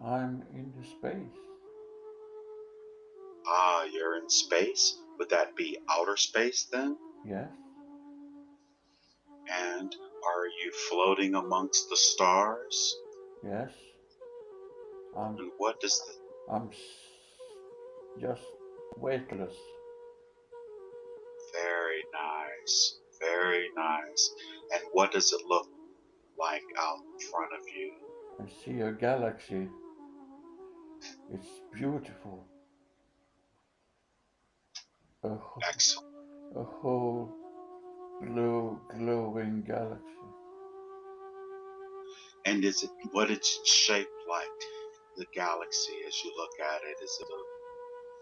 I'm in the space. Ah, you're in space? Would that be outer space then? Yes, And are you floating amongst the stars? yes. I'm And what does the I'm just weightless. very nice, very nice. And what does it look like out in front of you? I see a galaxy. It's beautiful. A, Excellent. a whole blue glowing galaxy. And is it what it's shaped like? The galaxy as you look at it, is it a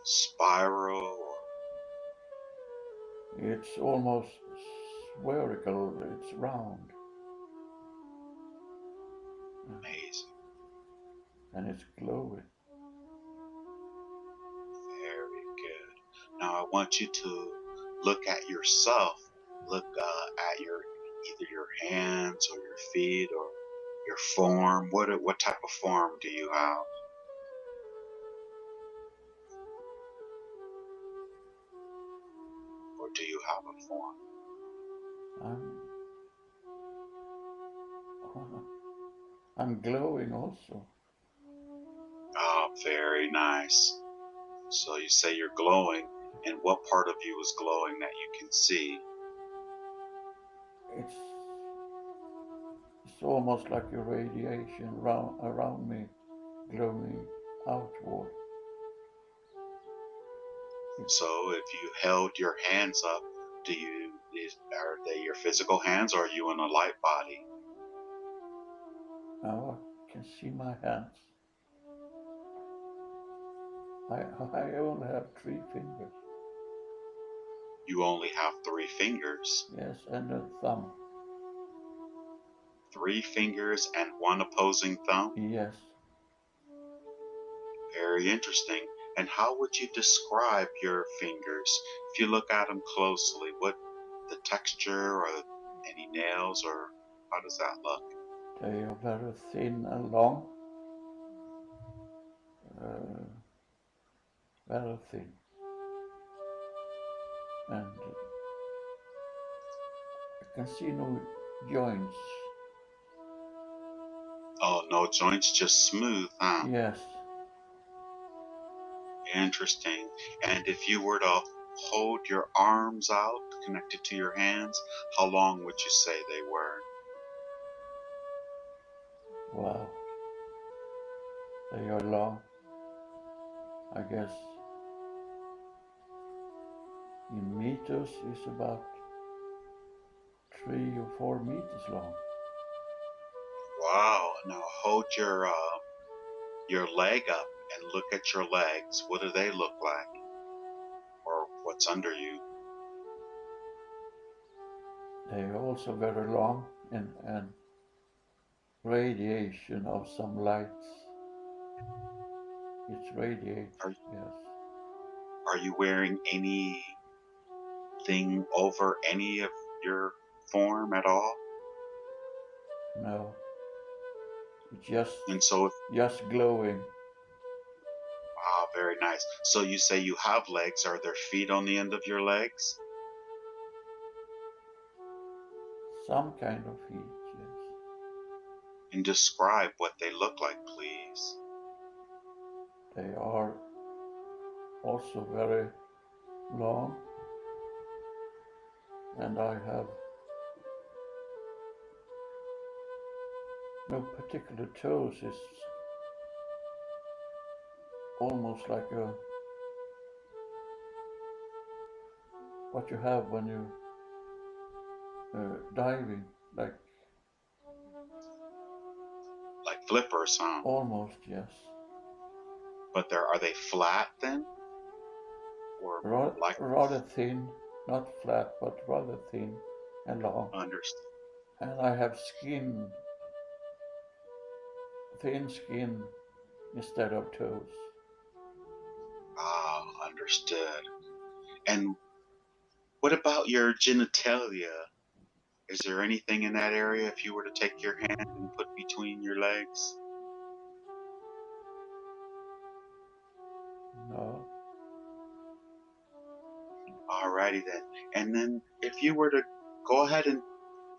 spiral or It's almost spherical. It's round amazing? and it's glowing. Very good. Now I want you to look at yourself. Look at your either your hands or your feet or your form. What type of form do you have? Or do you have a form? I'm I'm glowing also. Oh, very nice. So you say you're glowing, and what part of you is glowing that you can see? It's it's almost like a radiation around me, glowing outward. So if you held your hands up, are they your physical hands or are you in a light body? Now I can see my hands. I I only have 3 fingers. You only have three fingers. Yes, and a thumb. Three fingers and one opposing thumb? Yes. Very interesting. And how would you describe your fingers? If you look at them closely, what the texture or any nails or how does that look? They are very thin and long. Uh, Very thin. And I can see no joints. Oh, no joints, just smooth, huh? Yes. Interesting. And if you were to hold your arms out connected to your hands, how long would you say they were? Wow. They are long. I guess in meters is about 3 or 4 meters long. Wow. Now hold your leg up and look at your legs. What do they look like? Or what's under you? They are also very long and radiation of some lights. It's radiates, Are yes. are you wearing anything over any of your form at all? No, it's just And so if just glowing. wow, very nice. So you say you have legs. Are there feet on the end of your legs? Some kind of heat, yes. And describe what they look like, please. They are also very long, and I have no particular toes. It's almost like a what you have when you diving, like Like flippers, huh? almost, yes. But are they flat then? Or like Rather thin, not flat, but rather thin and long. understood. And I have skin, thin skin instead of toes. Ah, understood. And what about your genitalia? Is there anything in that area if you were to take your hand and put between your legs? No. Alrighty then. And then if you were to go ahead and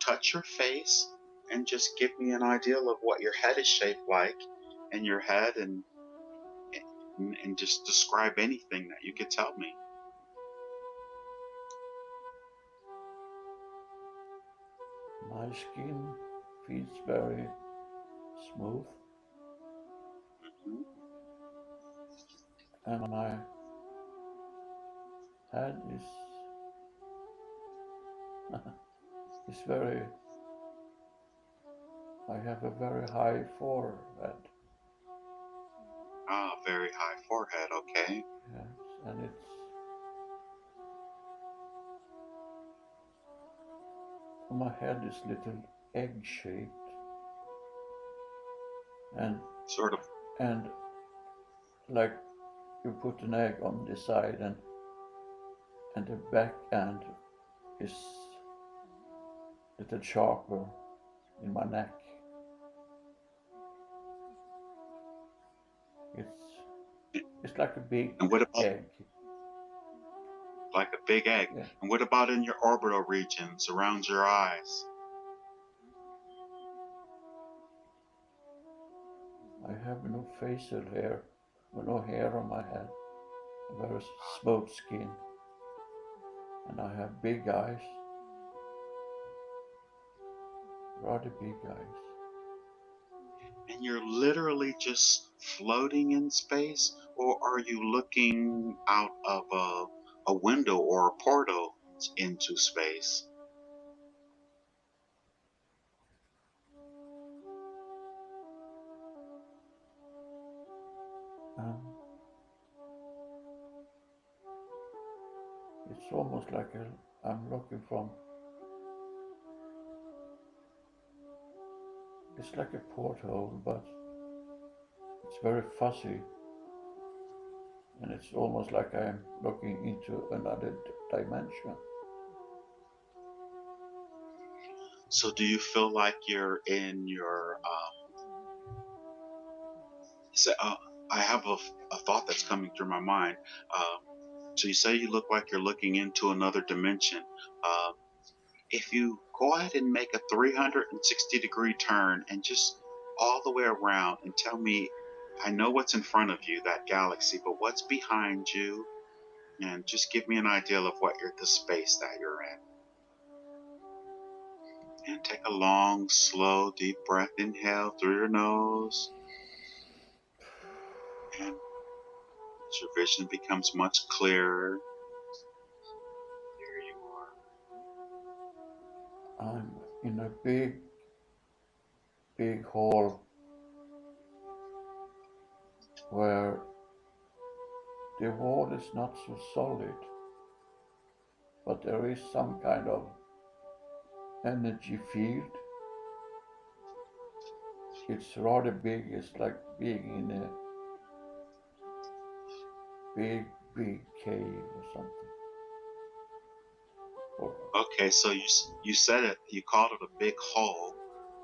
touch your face and just give me an idea of what your head is shaped like and your head and just describe anything that you could tell me. My skin feels very smooth, Mhm. and my head is very. I have a very high forehead. Ah, very high forehead, okay. Yes, and my head is little egg shaped, and Sort of. and like you put an egg on the side, and the back end is little sharper in my neck. It's like a big And what about egg. like a big egg? Yeah, And what about in your orbital regions around your eyes? I have no facial hair, no hair on my head. A very smooth skin, and I have big eyes, rather big eyes. And you're literally just floating in space, or are you looking out of a window or a portal into space? Um, it's almost like I'm looking from. It's like a porthole, but it's very fuzzy, and it's almost like I'm looking into another dimension. So do you feel like you're in your so, I have a thought that's coming through my mind. Um, so you say you look like you're looking into another dimension. Um, if you go ahead and make a 360-degree turn and just all the way around and tell me, I know what's in front of you, that galaxy, but what's behind you? And just give me an idea of what the space that you're in. And take a long, slow, deep breath. Inhale through your nose. And as your vision becomes much clearer, there you I'm in a big, big hall where the wall is not so solid, but there is some kind of energy field. It's rather big. It's like being in a big, big cave or something. Or, Okay, so you said it. You called it a big hole,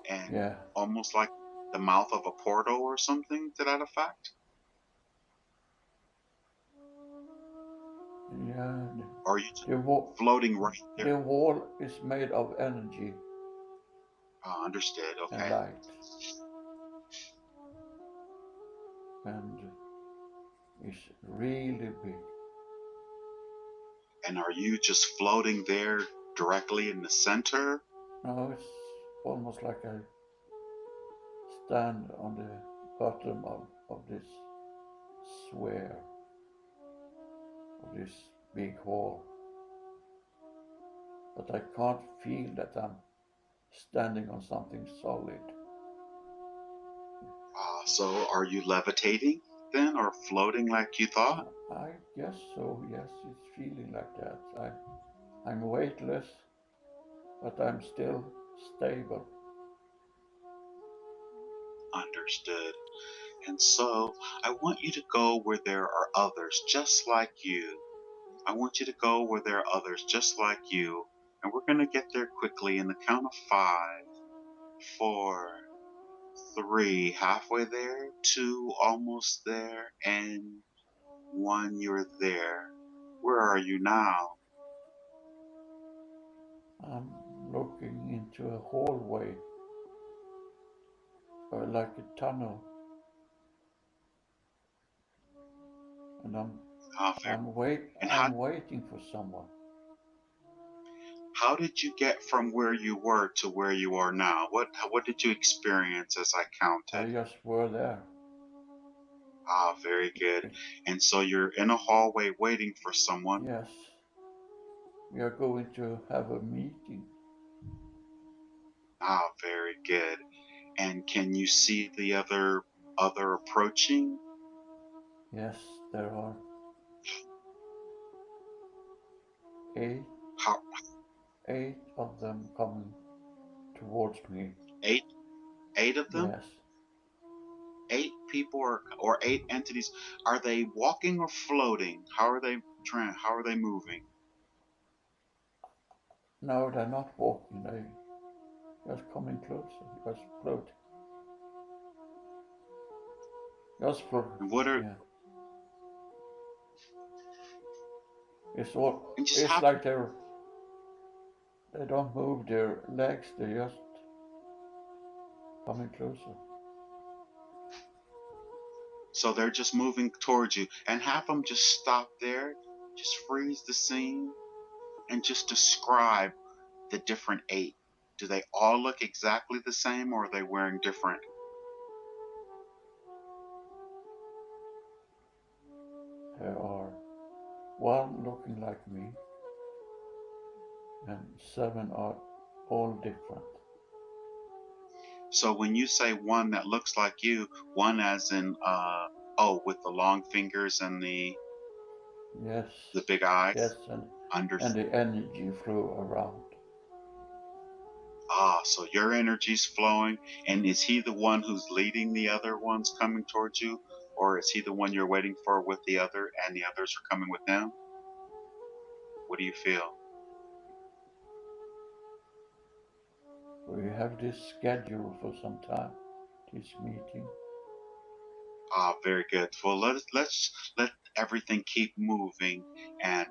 and yeah, almost like the mouth of a portal or something to that effect. yeah. Or are you The wall, floating right there? the wall is made of energy Understood. and Okay. light, and it's really big. And are you just floating there directly in the center? Now it's almost like I stand on the bottom of this sphere, of this big hall, but I can't feel that I'm standing on something solid. So are you levitating then, or floating like you thought? I guess so, yes, it's feeling like that. I'm weightless, but I'm still stable. Understood. And so I want you to go where there are others just like you. I want you to go where there are others just like you. And we're going to get there quickly in the count of 5, 4, 3, halfway there, 2, almost there, and when you're there? Where are you now? I'm looking into a hallway, or like a tunnel, and Ah, very. And I'm waiting for someone. how did you get from where you were to where you are now? What did you experience as I I counted? just were there. Ah, very good. And so you're in a hallway waiting for someone. Yes, we are going to have a meeting. Ah, very good. And can you see the other approaching? Yes, there are eight, How 8 of them coming towards me. eight eight of them? Yes. Eight people or eight entities? Are they walking or floating? How are they moving? No, they're not walking. They just coming closer. Just floating. Just floating. And what are Yeah. It's all. and just It's have like they don't move their legs. They just coming closer. so they're just moving towards you and have them just stop there, just freeze the scene and just describe the different eight. Do they all look exactly the same or are they wearing different? There are one looking like me, and 7 are all different. So when you say one that looks like you, one as in oh, with the long fingers and Yes. the big eyes Yes, under. and the energy flew around. Ah, so your energy's flowing, and is he the one who's leading the other ones coming towards you, or is he the one you're waiting for with the other, and the others are coming with him? What do you feel? We have this schedule for some time. This meeting. Ah, very good. Well, let everything keep moving, and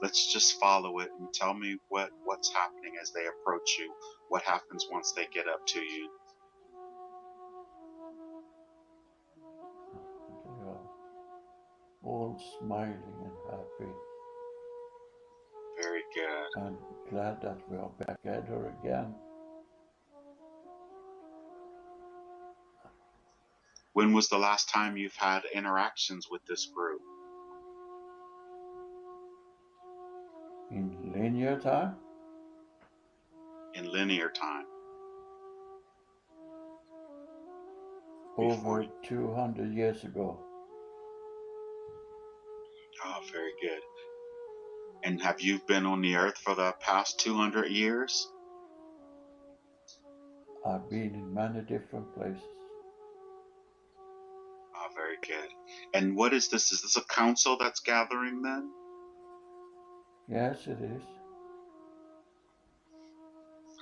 let's just follow it and tell me what's happening as they approach you. What happens once they get up to you? They are all smiling and happy, Very good. and glad that we are back together again. When was the last time you've had interactions with this group In linear time, in linear time before over you? 200 years ago. Oh, very good. And have you been on the earth for the past 200 years? I've been in many different places. Oh, very good. And what is this? Is this a council that's gathering then? Yes, it is.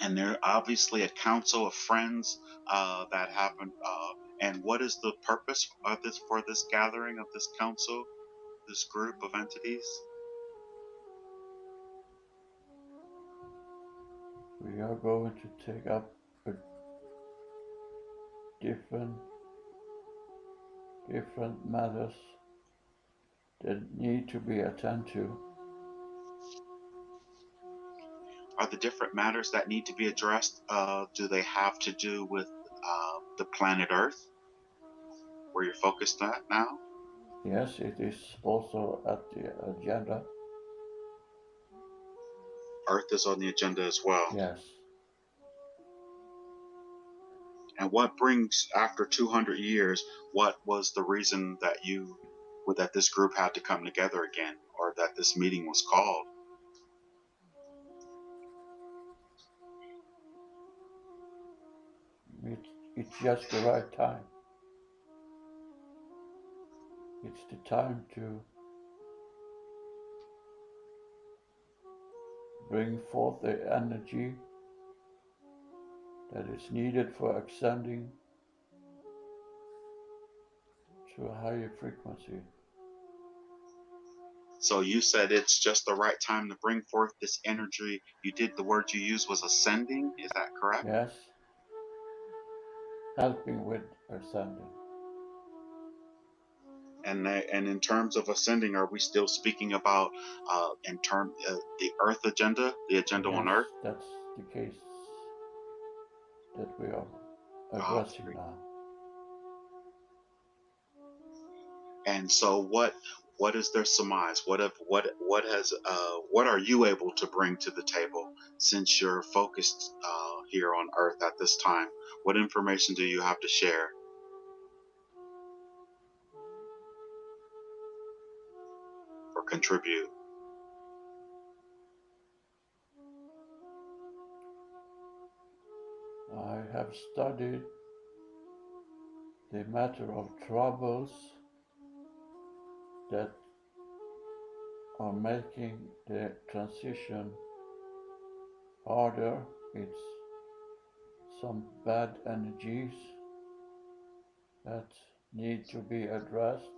And they're obviously a council of friends that happen. And what is the purpose of this for this gathering of this council, this group of entities? We are going to take up a different different matters that need to be attended to. Are the different matters that need to be addressed? Do they have to do with the planet Earth, where you're focused at now? Yes, it is also at the agenda. Earth is on the agenda as well. Yes. And what brings after 200 years? What was the reason that this group had to come together again, or that this meeting was called? It, it's just the right time. It's the time to bring forth the energy that is needed for ascending to a higher frequency. So you said it's just the right time to bring forth this energy. You did, the word you used was ascending. Is that correct? Yes, helping with ascending. And in terms of ascending, are we still speaking about in term the Earth agenda, the agenda on Yes, Earth? that's the case that we are Ah, addressing now. and so what is their surmise? What has what are you able to bring to the table since you're focused here on Earth at this time? What information do you have to share or contribute? I have studied the matter of troubles that are making the transition harder. It's some bad energies that need to be addressed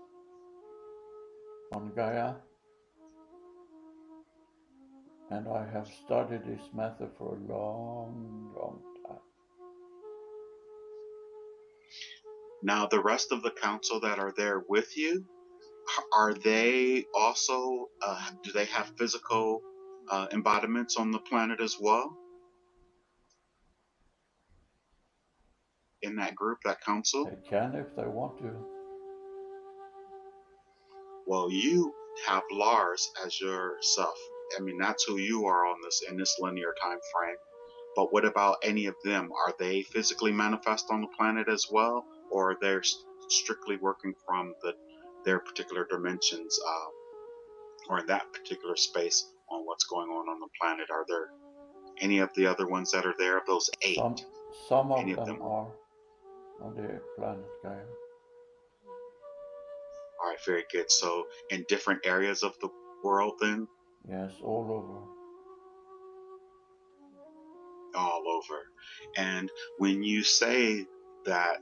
on Gaia, and I have studied this matter for a long, long time. Now, the rest of the council that are there with you, are they also do they have physical embodiments on the planet as well in that group, that council? They can if they want to. Well, you have Lars as yourself. I mean, that's who you are on this in this linear time frame. But what about any of them? Are they physically manifest on the planet as well, or are they strictly working from their particular dimensions, or in that particular space on what's going on the planet? Are there any of the other ones that are there? Of those eight, Some, some any of of them them? are on the planet Gaia. All right, very good. So in different areas of the world, then Yes, all over. all over. And when you say that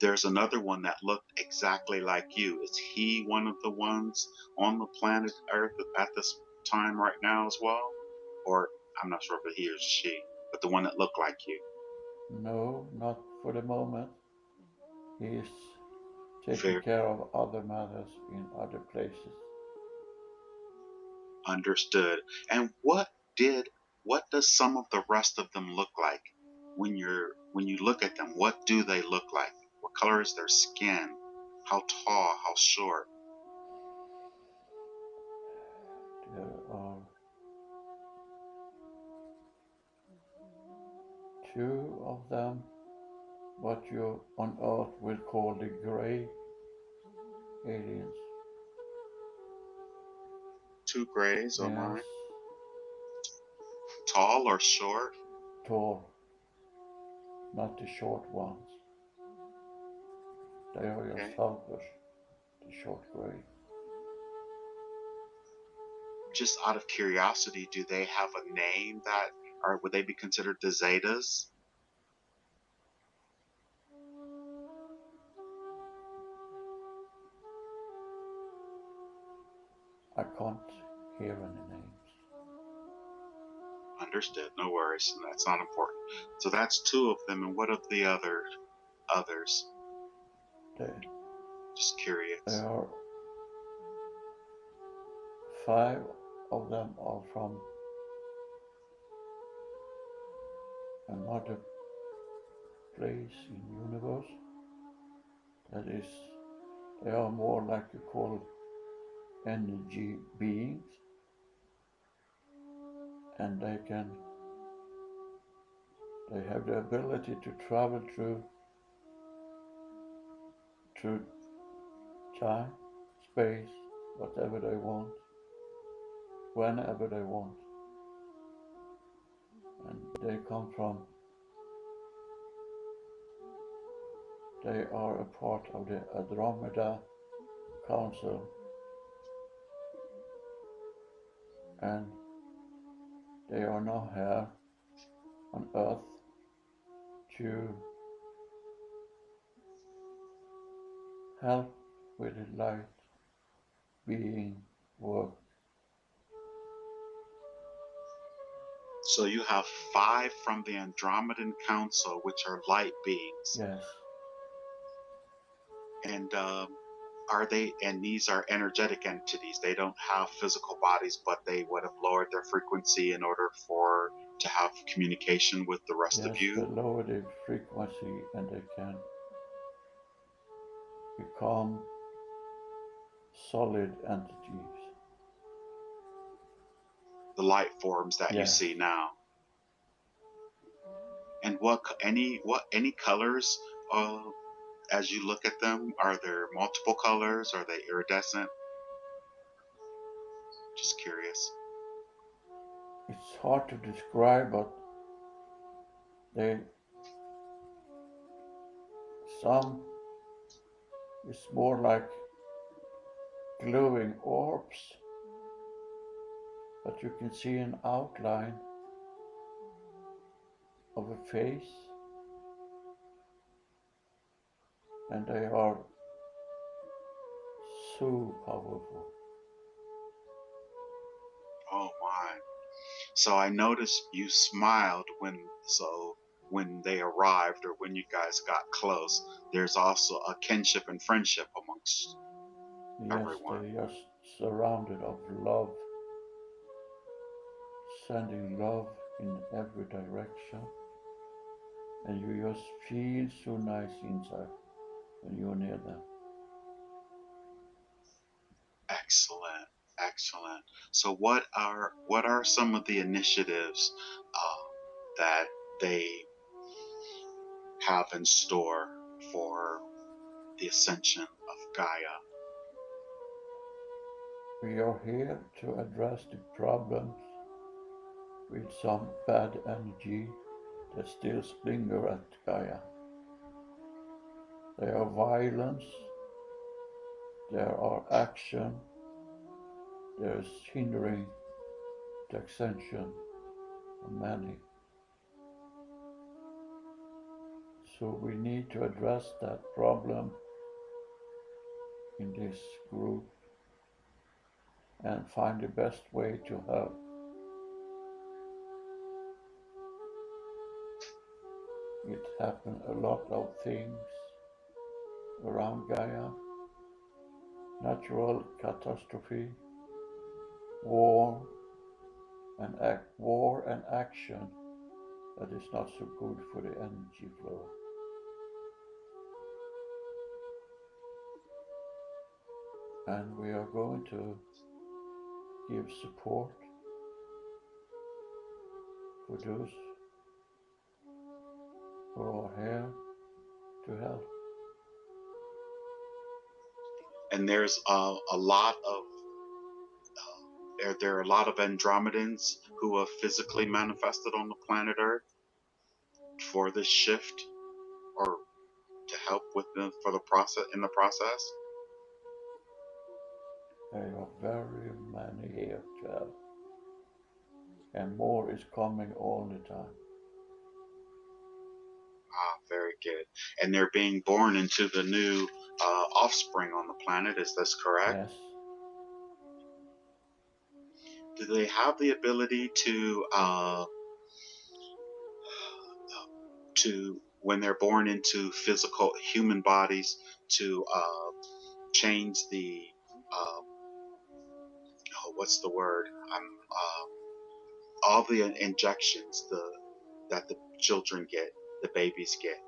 there's another one that looked exactly like you, is he one of the ones on the planet Earth at this time right now as well? Or I'm not sure if he or she, but the one that looked like you. No, not for the moment. He is taking Very care of other matters in other places. understood. And what does some of the rest of them look like when you look at them? What do they look like? What color is their skin? How tall? How short? There are two of them, what you on Earth will call the gray aliens. Two grays on Yes, mine. Tall or short? tall, not the short ones. They are just Okay. helpers, the short gray. Just out of curiosity, do they have a name that, or would they be considered the Zetas? I can't hear any names. Understood. No worries. That's not important. So that's two of them. And what of the others? They, Just there curious. are five of them are from another place in universe. That is, they are more like you call energy beings, and they have the ability to travel through time, space, whatever they want, whenever they want. And they are a part of the Andromeda Council, and they are now here on Earth to help with the light being work. So you have 5 from the Andromedan Council, which are light beings. Yes, And are they, and these are energetic entities. They don't have physical bodies, but they would have lowered their frequency in order to have communication with the rest of yes, they you. lower the frequency and they can become solid entities. The light forms that you Yes, see now. And any colors as you look at them? Are there multiple colors? Are they iridescent? Just curious. it's hard to describe, but they some is more like glowing orbs, but you can see an outline of a face, and they are so powerful. Oh my. So I noticed you smiled when they arrived or when you guys got close. There's also a kinship and friendship amongst Yes, everyone. they are surrounded of love, sending love in every direction, and you just feel so nice inside when you're near them. Excellent. Excellent. So what are some of the initiatives that they have in store for the ascension of Gaia? We are here to address the problems with some bad energy that still linger at Gaia. There are violence, there are action, there is hindering the ascension of many. So we need to address that problem in this group and find the best way to help. It happen a lot of things around Gaia, natural catastrophe, war, war and action that is not so good for the energy flow. And we are going to give support for those who are here to help. And there's a lot of there are a lot of Andromedans who have physically manifested on the planet Earth for this shift or to help with them for the process in the process. There are very many here to help. And more is coming all the time. Ah, very good. And they're being born into the new offspring on the planet. Is this correct? Yes, Do they have the ability to when they're born into physical human bodies to change the what's the word? All the injections that the children get, the babies get,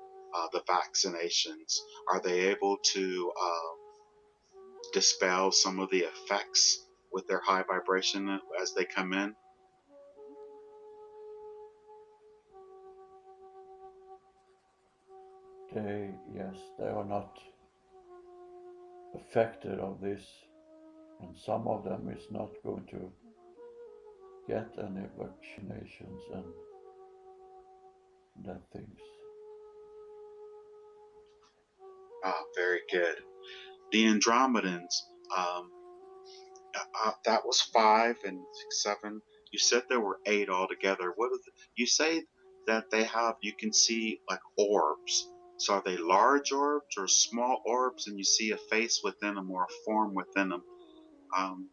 the vaccinations. Are they able to dispel some of the effects with their high vibration as they come in? they are not affected of this, and some of them is not going to get any vaccinations and that things. Ah, very good. The Andromedans, um, that was 5 and 6, 7. You said there were 8 altogether. You say that they have? You can see like orbs. So are they large orbs or small orbs, and you see a face within them or a form within them? Um,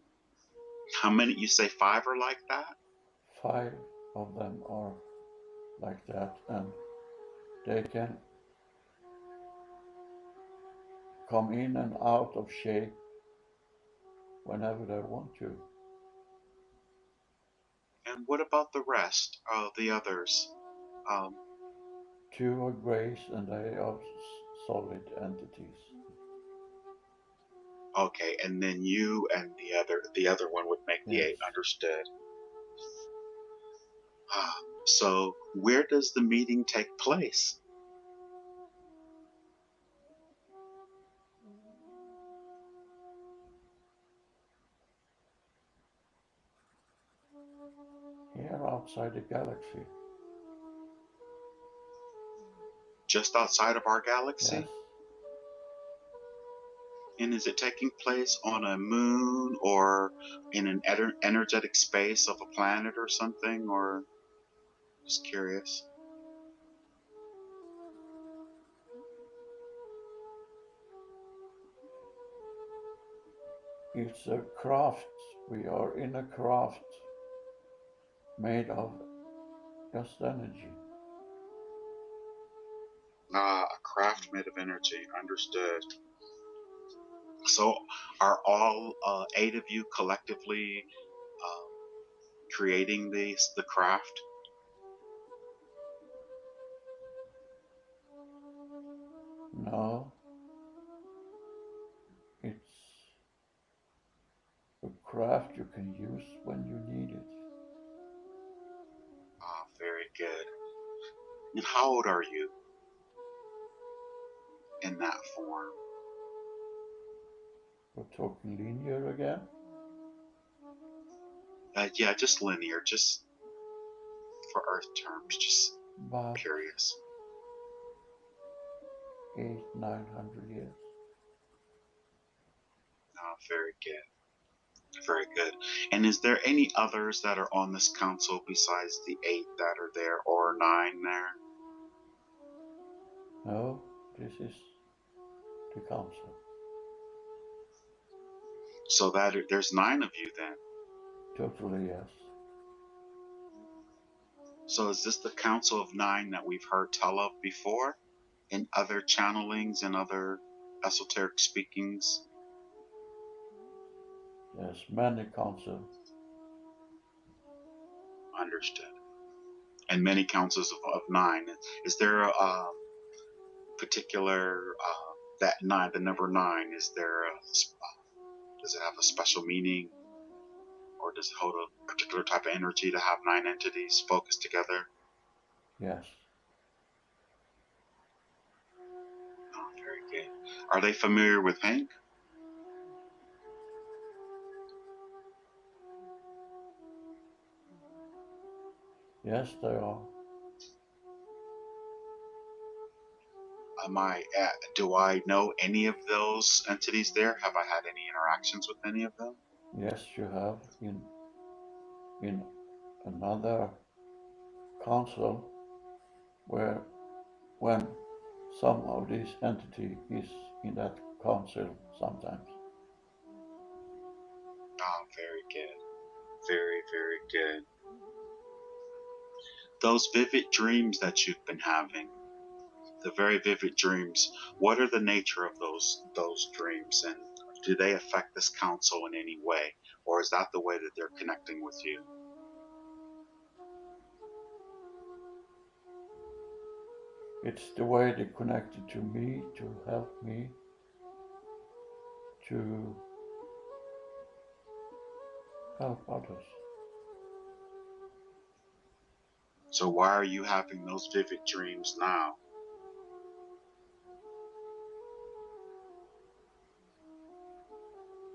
How many? You say 5 are like that? 5 of them are like that, and they can come in and out of shape whenever they want to. And what about the rest of the others? Um, 2 are grays and they are solid entities. okay, and then you and the other one would make the Yes. 8. Understood. So where does the meeting take place? Here outside the galaxy. Just outside of our Yes. galaxy? And is it taking place on a moon or in an energetic space of a planet or something? Or just curious. It's a craft. We are in a craft made of just energy. A craft made of energy. Understood. So are all 8 of you collectively uh, creating the craft? No, it's a craft you can use when you need it. Very good. And how old are you in that form? We're talking linear again. Yeah, just linear, just for Earth terms, just About curious. 800-900 years. Very good. Very good. And is there any others that are on this council besides the 8 that are there or 9 there? No, this is the council. So that there's 9 of you then. Totally yes. So is this the council of 9 that we've heard tell of before in other channelings and other esoteric speakings? There's many council. Understood. And many councils of 9. Is there a particular that 9, the number 9? Is there does it have a special meaning, or does it hold a particular type of energy to have 9 entities focused together? Yes. Very good. Are they familiar with Hank? Yes, they are. Do I know any of those entities there? Have I had any interactions with any of them? Yes, you have in another council where when some of this entity is in that council sometimes. Very good. Very, very good. Those vivid dreams that you've been having, the very vivid dreams, what are the nature of those dreams, and do they affect this council in any way, or is that the way that they're connecting with you? It's the way they connected to me to help me to help others. So why are you having those vivid dreams now?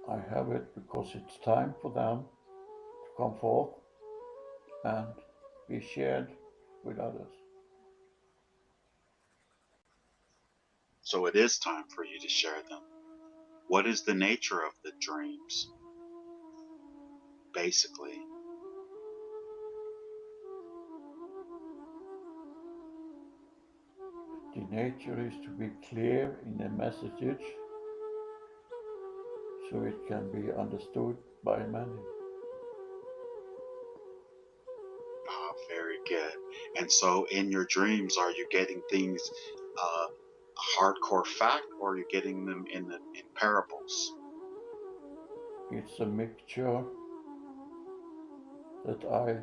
I have it because it's time for them to come forth and be shared with others. So it is time for you to share them. What is the nature of the dreams, basically? The nature is to be clear in the message so it can be understood by many. And so in your dreams, are you getting things hardcore fact, or are you getting them in parables? It's a mixture that I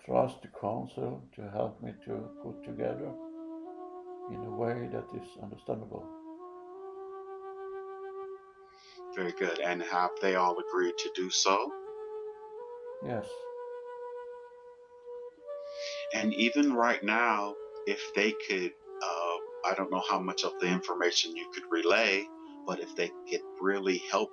trust the council to help me to put together in a way that is understandable. Very good. And have they all agreed to do so? Yes, And even right now, if they could, I don't know how much of the information you could relay, but if they could really help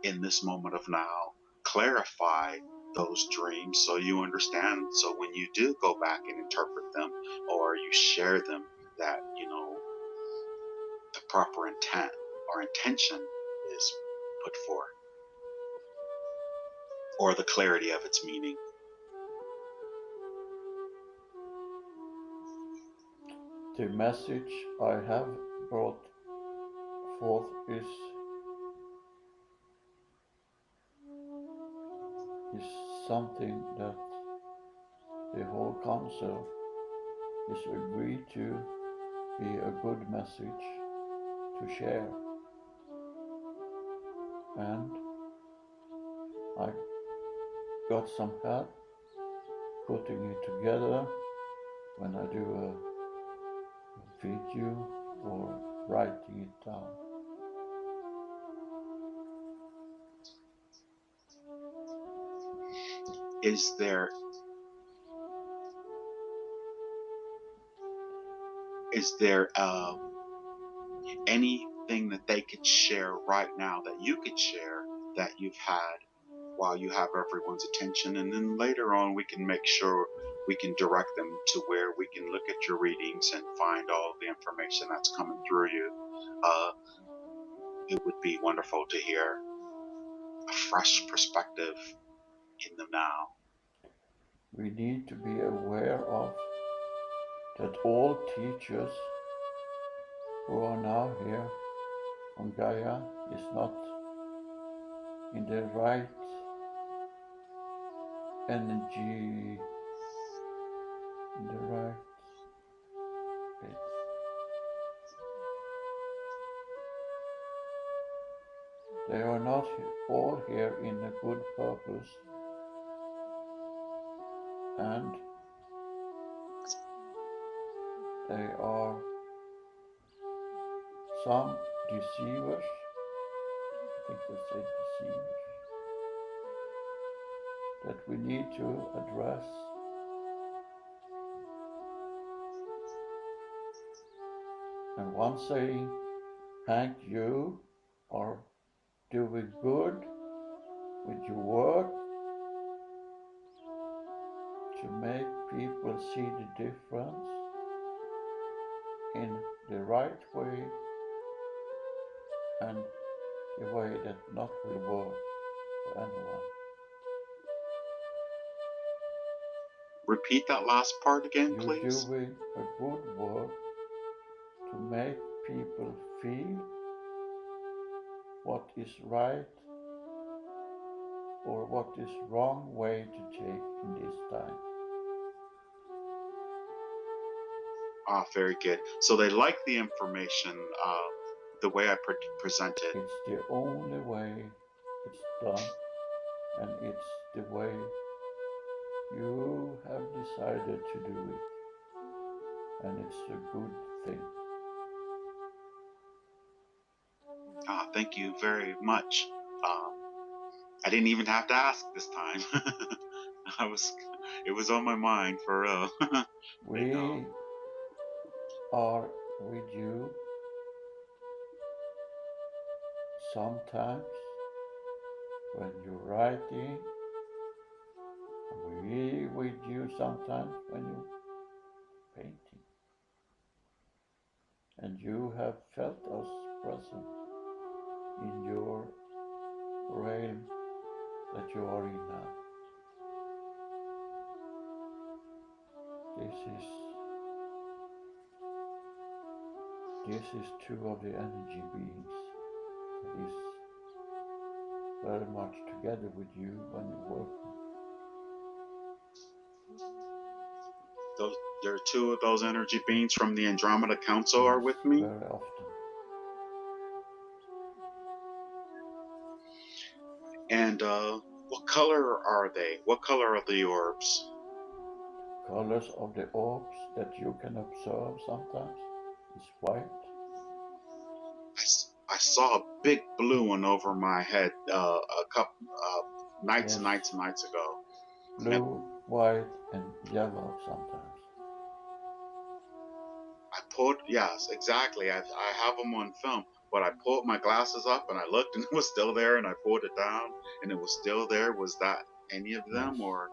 in this moment of now clarify those dreams so you understand. So when you do go back and interpret them or you share them, that, the proper intent or intention is put forth, or the clarity of its meaning. the message I have brought forth is something that the whole council is agreed to be a good message to share. And I got some help putting it together when I do a video or writing it down. Is there anything that they could share right now that you could share that you've had while you have everyone's attention? And then later on, we can make sure we can direct them to where we can look at your readings and find all the information that's coming through you. Uh, it would be wonderful to hear a fresh perspective in them now. We need to be aware of that all teachers who are now here on Gaia is not in the right energy, in the right bit. They are not all here in a good purpose, and they are some deceivers, I think they say deceivers, that we need to address. And one saying, Hank, you are doing good with your work to make people see the difference in the right way and the way that not will work for anyone. Repeat that last part again, You're please. doing a good work to make people feel what is right or what is wrong way to take in this time. Ah, very good. So they like the information, the way I presented. It's the only way it's done, and it's the way you have decided to do it, and it's a good thing. Ah, thank you very much. I didn't even have to ask this time. I was, it was on my mind for real. They know. We are with you sometimes when you're writing, and we with you sometimes when you're painting. And you have felt us present in your realm that you are in now. This is two of the energy beings that is very much together with you when you work. There are two of those energy beings from the Andromeda Council Yes, are with me. very often. And what color are they? What color are the orbs? Colors of the orbs that you can observe sometimes is white. I saw a big blue one over my head a couple nights Yes, and nights and nights ago. And blue, white, and yellow sometimes. I pulled, yes, exactly. I have them on film, but I pulled my glasses up and I looked and it was still there, and I pulled it down and it was still there. Was that any of Yes. them, or?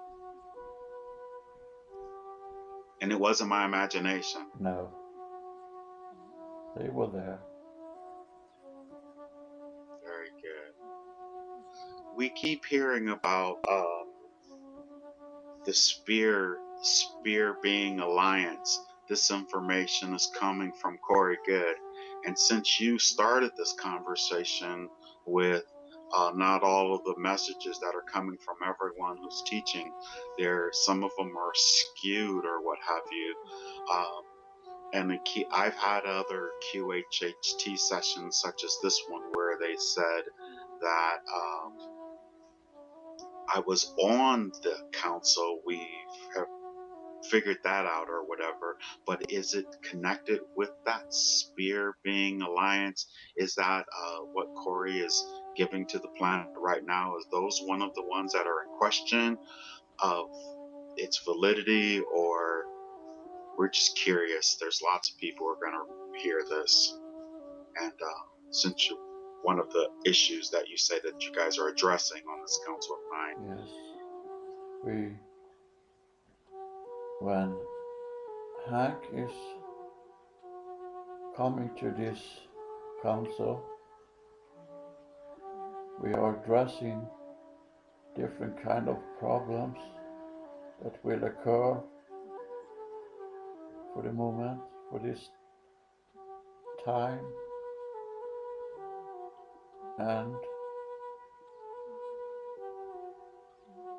And it wasn't my imagination. No. They were there. Very good. We keep hearing about the spear being alliance. This information is coming from Corey Good, and since you started this conversation with not all of the messages that are coming from everyone who's teaching, there some of them are skewed or what have you. And I've had other QHHT sessions such as this one where they said that I was on the council. We have figured that out or whatever, but is it connected with that spear being alliance? Is that what Corey is giving to the planet right now? Is those one of the ones that are in question of its validity, or we're just curious? There's lots of people who are going to hear this, and since you one of the issues that you say that you guys are addressing on this council of nine. Yes. When Hank is coming to this council, we are addressing different kind of problems that will occur for the moment, for this time, and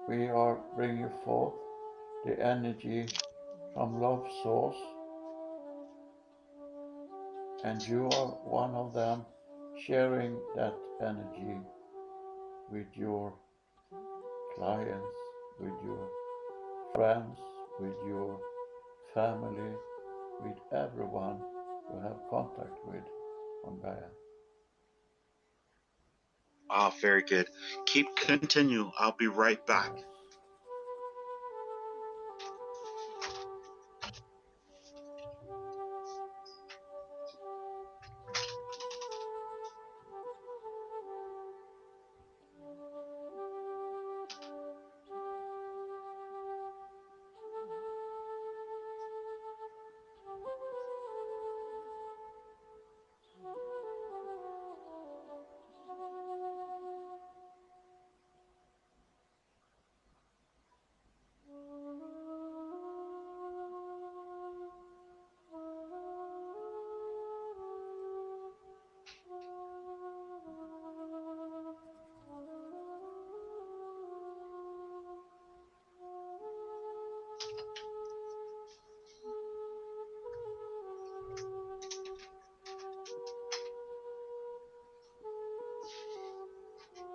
we are bringing forth the energy from love source, and you are one of them, sharing that energy with your clients, with your friends, with your family, with everyone you have contact with on Gaia. Ah, very good. Keep continue. I'll be right back. Yes.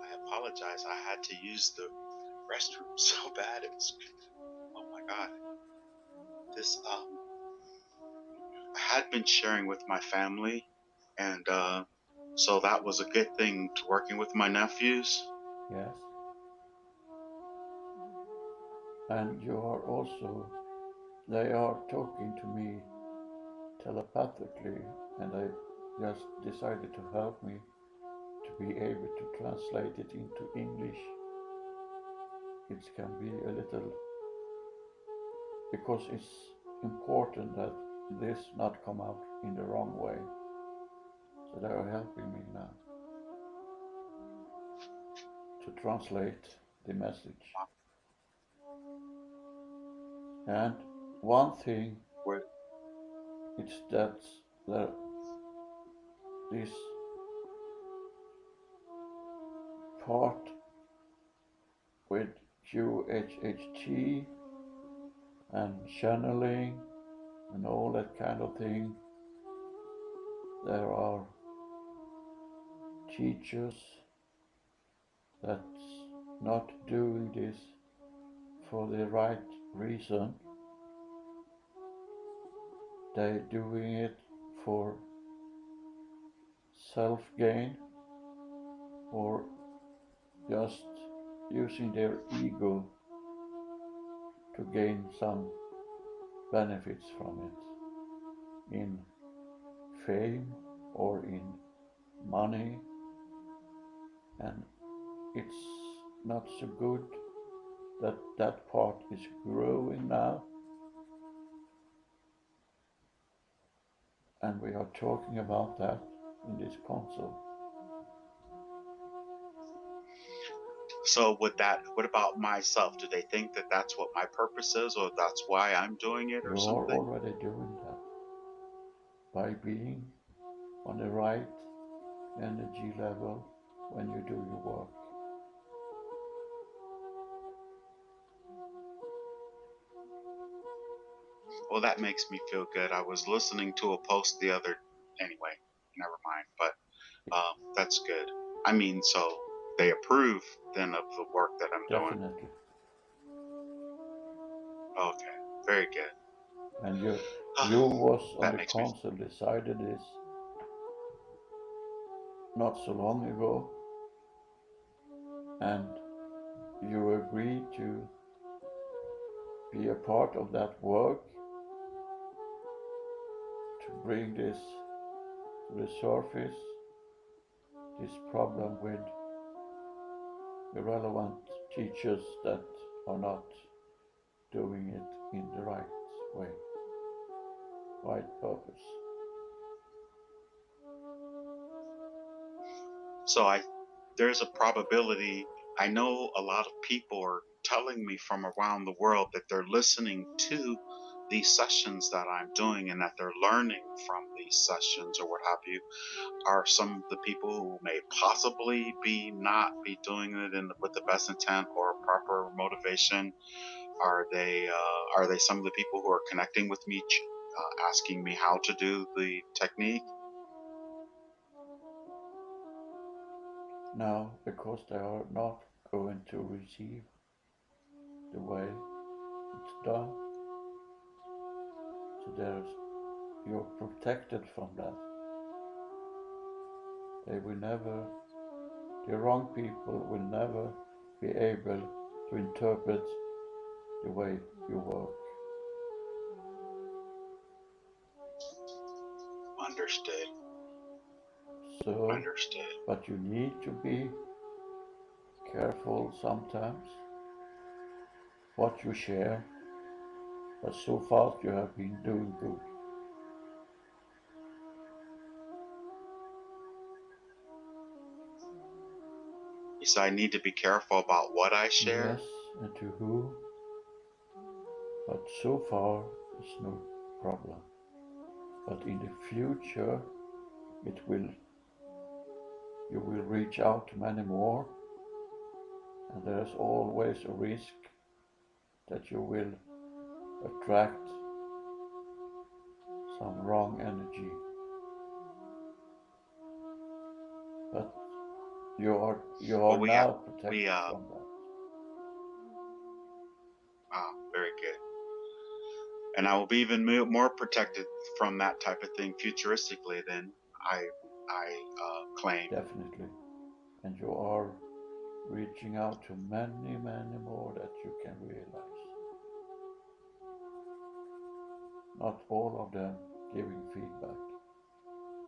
I apologize. I had to use the restroom so bad. It was, oh my God. This I had been sharing with my family, and so that was a good thing to working with my nephews. Yes. And you are also, they are talking to me telepathically, and I just decided to help me to be able to translate it into English. It can be a little, because it's important that this not come out in the wrong way. So they are helping me now to translate the message. And one thing, Where it's that this part with QHHT and channeling and all that kind of thing. There are teachers that's not doing this for the right reason. They're doing it for self-gain or just using their ego to gain some benefits from it in fame or in money, and it's not so good that that part is growing now, and we are talking about that in this console. So what about myself? Do they think that that's what my purpose is, or that's why I'm doing it, or You are something? already doing that by being on the right energy level when you do your work. Well, that makes me feel good. I was listening to a post the other, anyway, never mind. But that's good. I mean, so they approve then of the work that I'm doing. Definitely. Okay, very good. And you was on That the makes me. council decided this not so long ago, and you agreed to be a part of that work to bring this to the surface, this problem with irrelevant teachers that are not doing it in the right way, right purpose. So there's a probability. I know a lot of people are telling me from around the world that they're listening to these sessions that I'm doing and that they're learning from these sessions or what have you. Are some of the people who may possibly be not be doing it with the best intent or proper motivation? Are they some of the people who are connecting with me, asking me how to do the technique? Now, because they are not going to receive the way it's done, so you're protected from that. The wrong people will never be able to interpret the way you work. Understood. So, Understood. but you need to be careful sometimes what you share, but so far you have been doing good. So I need to be careful about what I share. Yes, and to who, but so far it's no problem. But in the future, you will reach out to many more, and there's always a risk that you will attract some wrong energy. But you are Well, now we protected from that. very good. And I will be even more protected from that type of thing futuristically than I claim. Definitely. And you are reaching out to many, many more that you can realize. Not all of them giving feedback,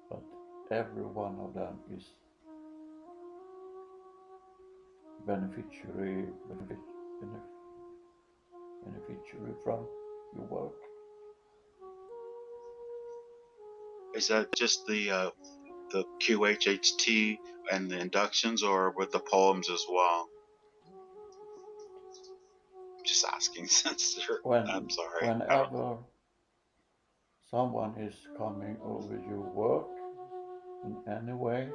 but every one of them is beneficiary from your work. Is that just the QHHT and the inductions, or with the poems as well? I'm just asking since I'm sorry. I don't. Whenever someone is coming over your work in any way,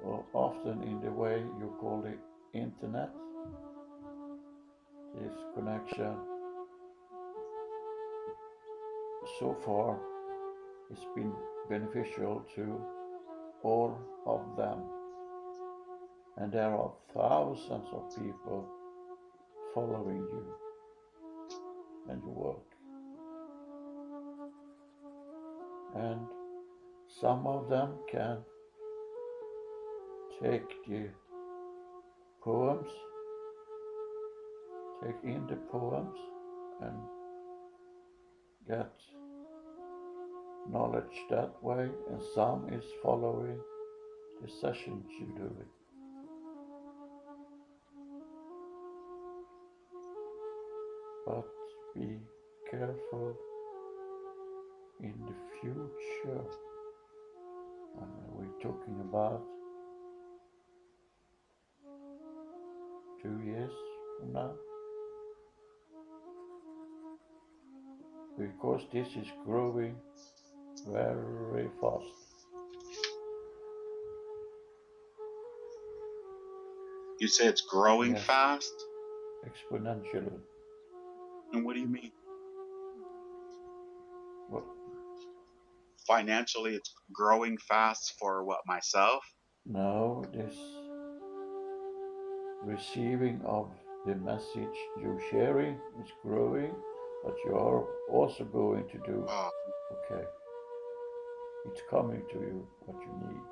or often in the way you call the internet, this connection so far it's been beneficial to all of them. And there are thousands of people following you and your work. And some of them can take the poems, take in the poems and get knowledge that way, and some is following the sessions you do it. But be careful in the future. We're talking about 2 years from now. Because this is growing very fast. You say it's growing Yes. fast? Exponentially. And what do you mean? Well, Financially, it's growing fast for what, myself? now this receiving of the message you're sharing is growing, but you are also going to do, okay, it's coming to you what you need.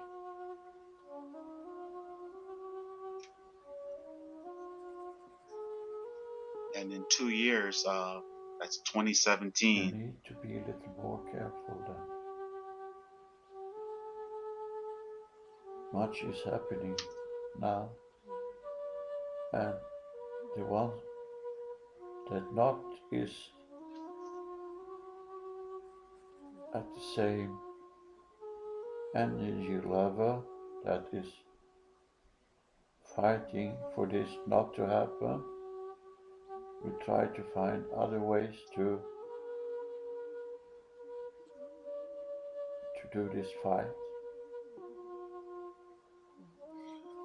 And in 2 years, that's You 2017. need to be a little more careful then. Much is happening now, and the one that not is at the same energy level, that is fighting for this not to happen, we try to find other ways to do this fight.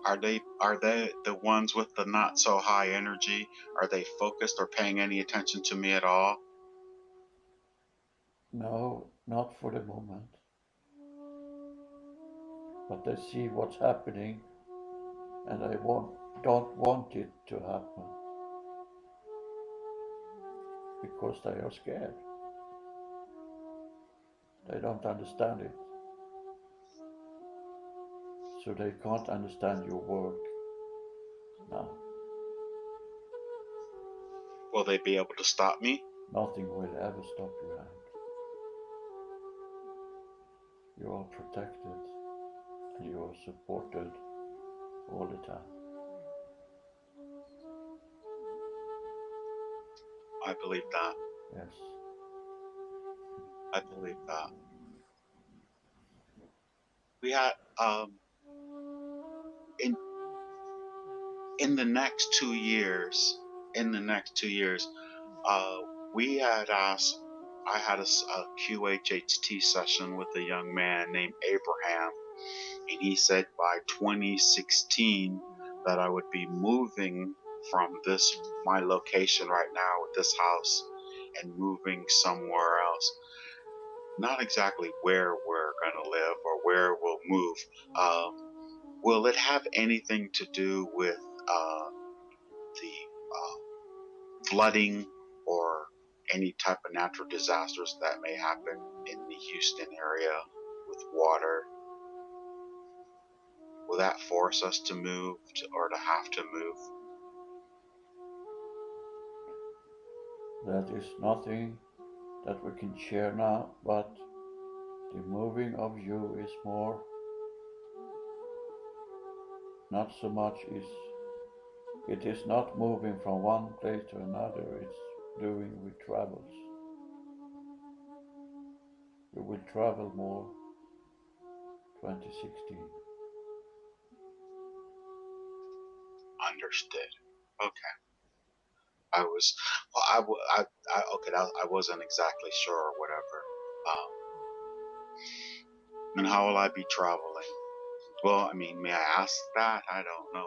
Are they the ones with the not so high energy? Are they focused or paying any attention to me at all? No, not for the moment. But they see what's happening, and they don't want it to happen because they are scared. They don't understand it. So they can't understand your work now. Will they be able to stop me? Nothing will ever stop your hand. You are protected and you are supported all the time. I believe that. Yes. I believe that. We had in the next 2 years. In the next 2 years, we had asked. I had a QHHT session with a young man named Abraham, and he said by 2016 that I would be moving from my location right now with this house and moving somewhere else. Not exactly where we're going to live or where we'll move. Will it have anything to do with the flooding or any type of natural disasters that may happen in the Houston area with water? Will that force us to move or to have to move? That is nothing that we can share now, but the moving of you is more, not so much it is not moving from one place to another, it's doing with travels. You will travel more 2016. Understood. Okay. I wasn't exactly sure or whatever. And how will I be traveling? Well, I mean, may I ask that? I don't know.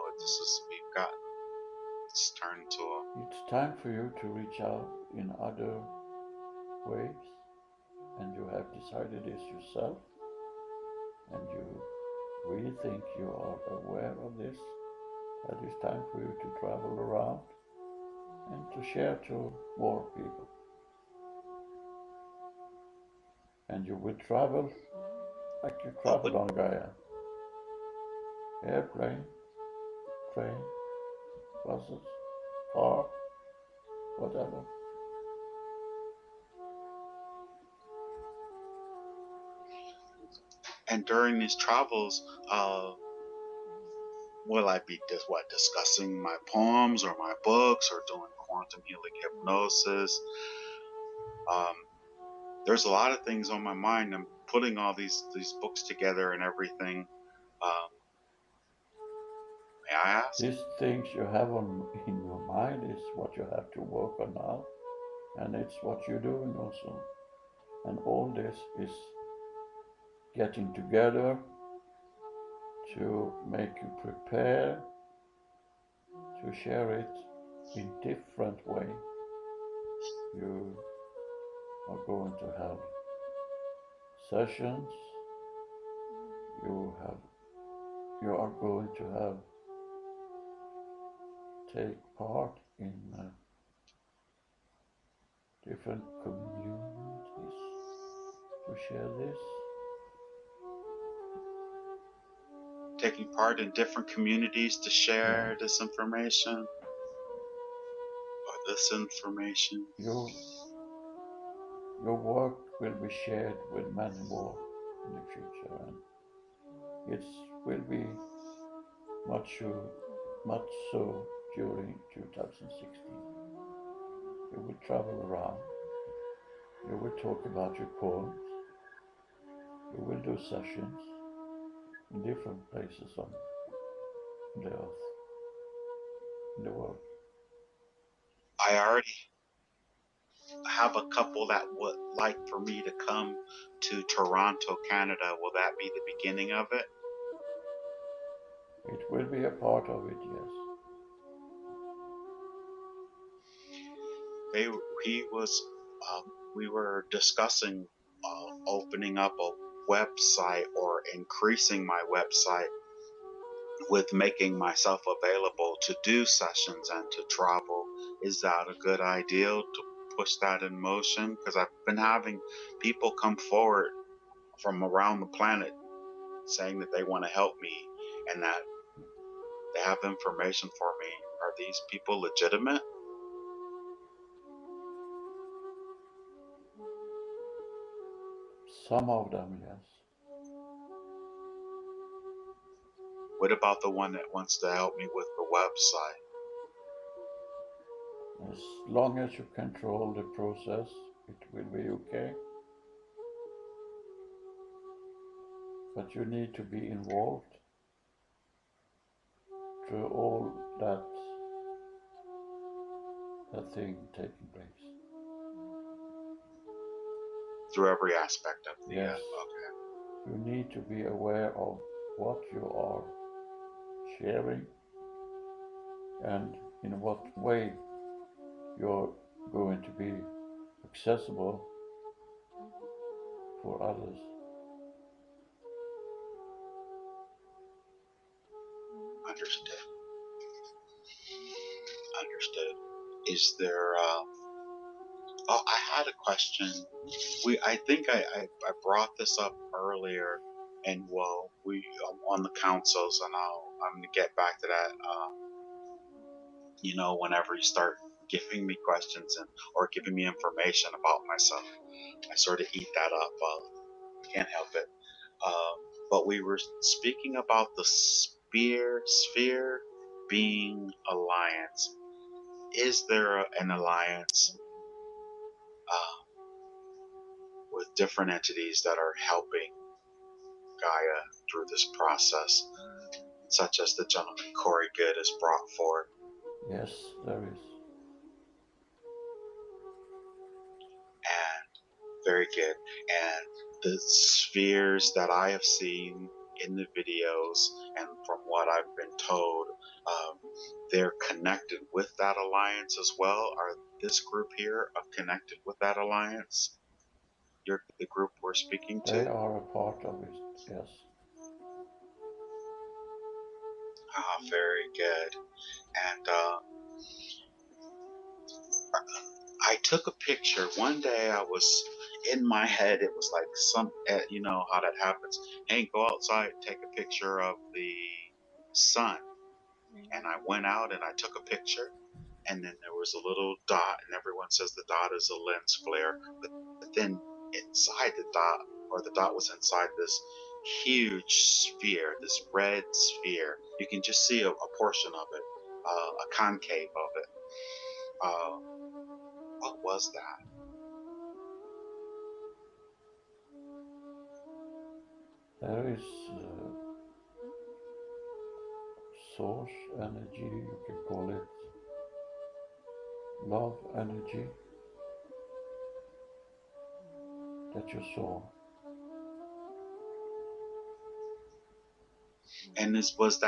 It's turned into a. It's time for you to reach out in other ways. and you have decided this yourself, and you really think you are aware of this, that it's time for you to travel around and to share to more people. And you will travel like you travel on Gaia. Airplane, train, buses, car, whatever. And during these travels, will I be discussing my poems or my books or doing quantum healing hypnosis? There's a lot of things on my mind. I'm putting all these books together and everything. May I ask? These things you have in your mind is what you have to work on now, and it's what you're doing also. And all this is getting together to make you prepare to share it in different way. You are going to have sessions. You are going to have take part in different communities to share this. Taking part in different communities to share this information or this information. Your work will be shared with many more in the future, and it will be much so during 2016. You will travel around. You will talk about your poems. You will do sessions in different places on the earth, in the world. I already have a couple that would like for me to come to Toronto, Canada. Will that be the beginning of it? It will be a part of it, yes. We were discussing opening up a website or increasing my website with making myself available to do sessions and to travel. Is that a good idea to push that in motion? Because I've been having people come forward from around the planet saying that they want to help me and that they have information for me. Are these people legitimate? Some of them, yes. What about the one that wants to help me with the website? As long as you control the process, it will be okay. But you need to be involved through all that thing taking place. Through every aspect of the Yes. okay. You need to be aware of what you are sharing and in what way you're going to be accessible for others. Understood. Understood. Is there oh, I had a question. I think I brought this up earlier, and well, we on the councils, and I'm gonna get back to that. Whenever you start giving me questions and or giving me information about myself, I sort of eat that up. Can't help it. But we were speaking about the sphere being alliance. Is there an alliance with different entities that are helping Gaia through this process, such as the gentleman Corey Good has brought forth? Yes, there is. And very good. And the spheres that I have seen in the videos and from what I've been told, they're connected with that alliance as well. Are this group here connected with that alliance? the group we're speaking They to? are a part of it, yes. Ah, very good. And I took a picture. One day I was in my head, it was like you know how that happens. Hey, go outside, take a picture of the sun. And I went out and I took a picture. And then there was a little dot, and everyone says the dot is a lens flare. But then inside the dot, or the dot was inside this huge sphere, this red sphere. You can just see a portion of it, a concave of it. Uh, what was that? There is source energy, you can call it love energy that you saw. And this was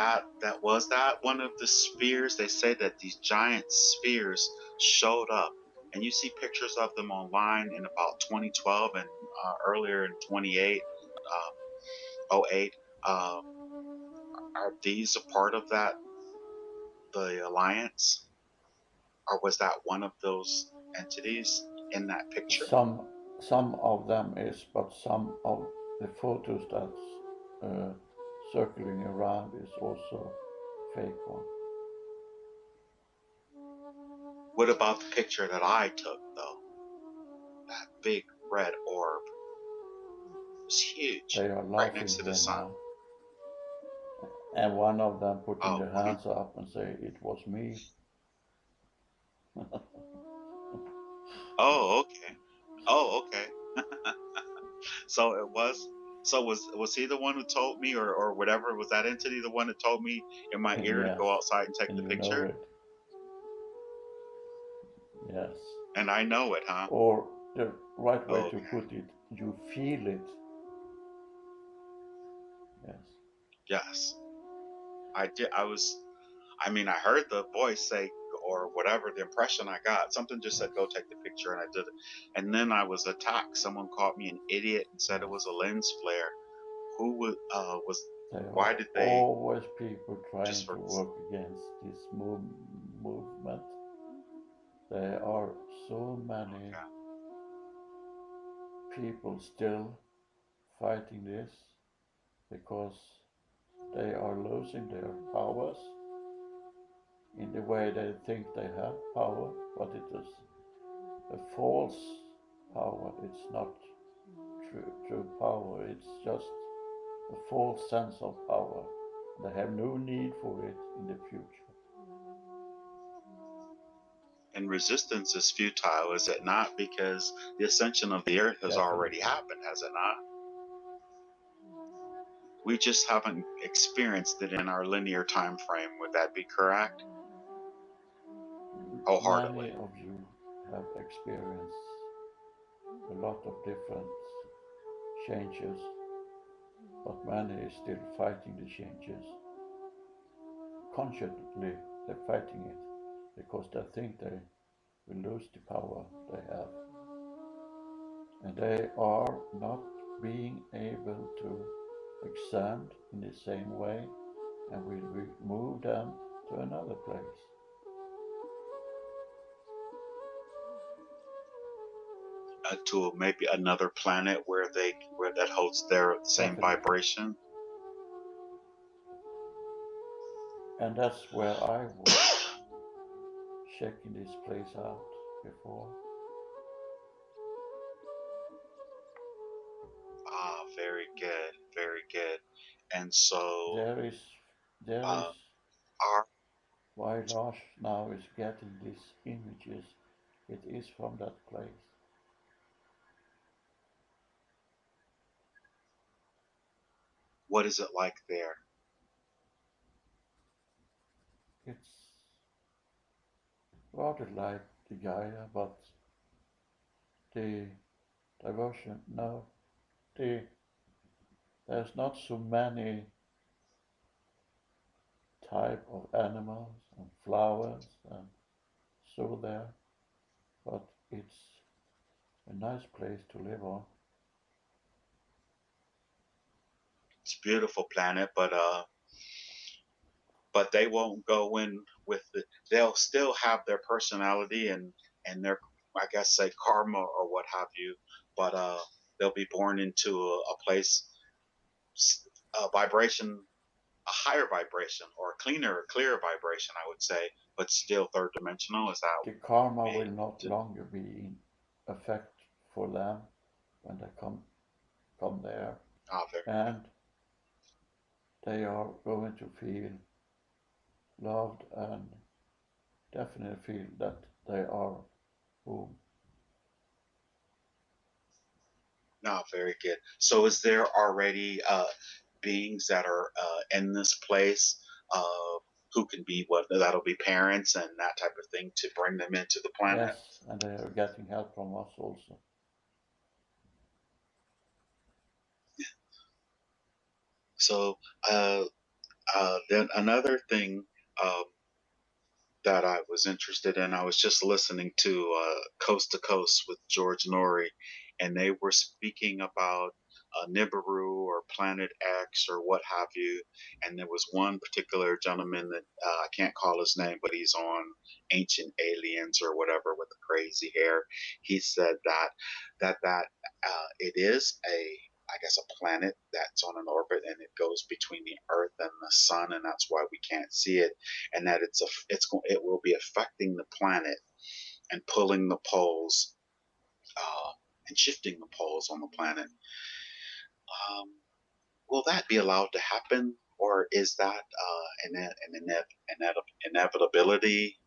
that one of the spheres? They say that these giant spheres showed up, and you see pictures of them online in about 2012 and earlier in 28, '08. Uh, are these a part of that, the alliance, or was that one of those entities in that picture? Some of them is, but some of the photos that's uh, circling around is also fake one. What about the picture that I took though? That big red orb was huge, They are right next laughing to the here sun. now, and one of them putting Oh, their hands up and say, "It was me." oh, okay. Oh, okay. So it was. So was he the one who told me, or whatever? Was that entity the one that told me in my ear to Yes, go outside and take and the you know picture? it. Yes. And I know it, huh? Or the right way to Okay. put it, you feel it. Yes. Yes, I did. I was. I mean, I heard the voice say, or whatever the impression I got. Something just said, Yes. "Go take the picture," and I did it. And then I was attacked. Someone called me an idiot and said it Yes. was a lens flare. Who was? There Why are did they always people trying just to for? work against this movement. There are so many Okay. people still fighting this because they are losing their powers in the way they think they have power, but it is a false power. It's not true power. It's just a false sense of power. They have no need for it in the future. And resistance is futile, is it not? Because the ascension of the earth has already Definitely. happened, has it not? We just haven't experienced it in our linear time frame. Would that be correct? Many Wholeheartedly. of you have experienced a lot of different changes, but many is still fighting the changes. Consciously, they're fighting it because they think they will lose the power they have. And they are not being able to expand in the same way, and will move them to another place. To maybe another planet where that holds their same Definitely. vibration. And that's where I was checking this place out before. Ah, very good, very good. And so, There is, there is uh, our why Lars now is getting these images. It is from that place. what is it like there? It's rather like the Gaia, but the diversion, no, the, there's not so many type of animals and flowers and so there, but it's a nice place to live on. beautiful planet, but they won't go in with the. They'll still have their personality and their, I guess, say karma or what have you, but they'll be born into a place, a vibration, a higher vibration or a cleaner, clearer vibration, I would say, but still third dimensional. Is that The karma me? will not longer be in effect for them when they come there, Oh, very and they are going to feel loved and definitely feel that they are home. no, very good. So, is there already beings that are in this place who can be what that'll be parents and that type of thing to bring them into the planet? Yes, and they are getting help from us also. So, uh, then another thing. Um, that I was interested in. I was just listening to Coast to Coast with George Norrie, and they were speaking about Nibiru or Planet X or what have you. And there was one particular gentleman that I can't call his name, but he's on Ancient Aliens or whatever with the crazy hair. He said that it is a, I guess, a planet that's on an orbit and it goes between the Earth and the Sun, and that's why we can't see it, and that it will be affecting the planet and pulling the poles uh, and shifting the poles on the planet. Um, will that be allowed to happen, or is that inevitability,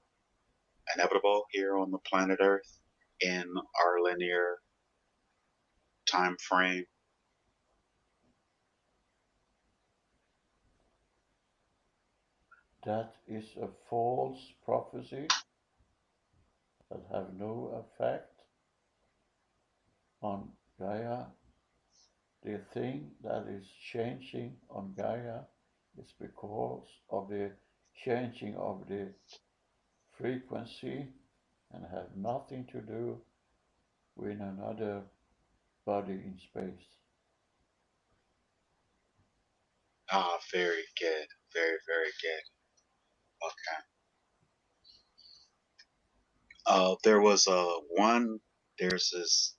inevitable here on the planet Earth in our linear time frame? That is a false prophecy that have no effect on Gaia. The thing that is changing on Gaia is because of the changing of the frequency and have nothing to do with another body in space. Ah, very good, very very good. Okay. There was a one. There's this.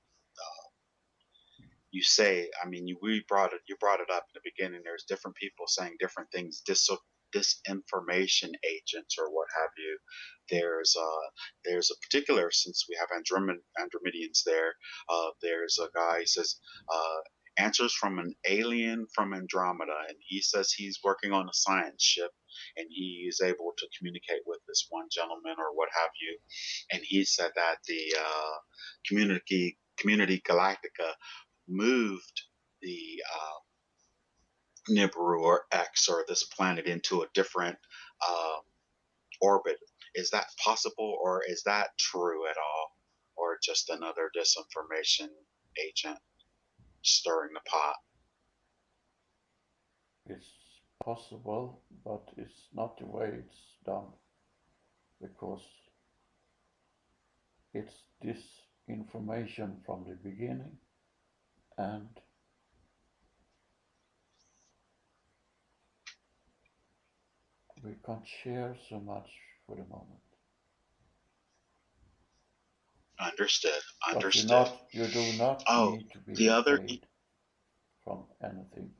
You say, I mean, you brought it up in the beginning. There's different people saying different things, disinformation agents or what have you. There's a particular, since we have Andromedians there. There's a guy, he says, answers from an alien from Andromeda, and he says he's working on a science ship, and he is able to communicate with this one gentleman or what have you. And he said that the community Galactica moved the Nibiru or X or this planet into a different um, orbit. Is that possible, or is that true at all, or just another disinformation agent stirring the pot? It's possible, but it's not the way it's done because it's this information from the beginning and we can't share so much for the moment. Understood. But Understood. you do not Oh, need to be the other, afraid from anything.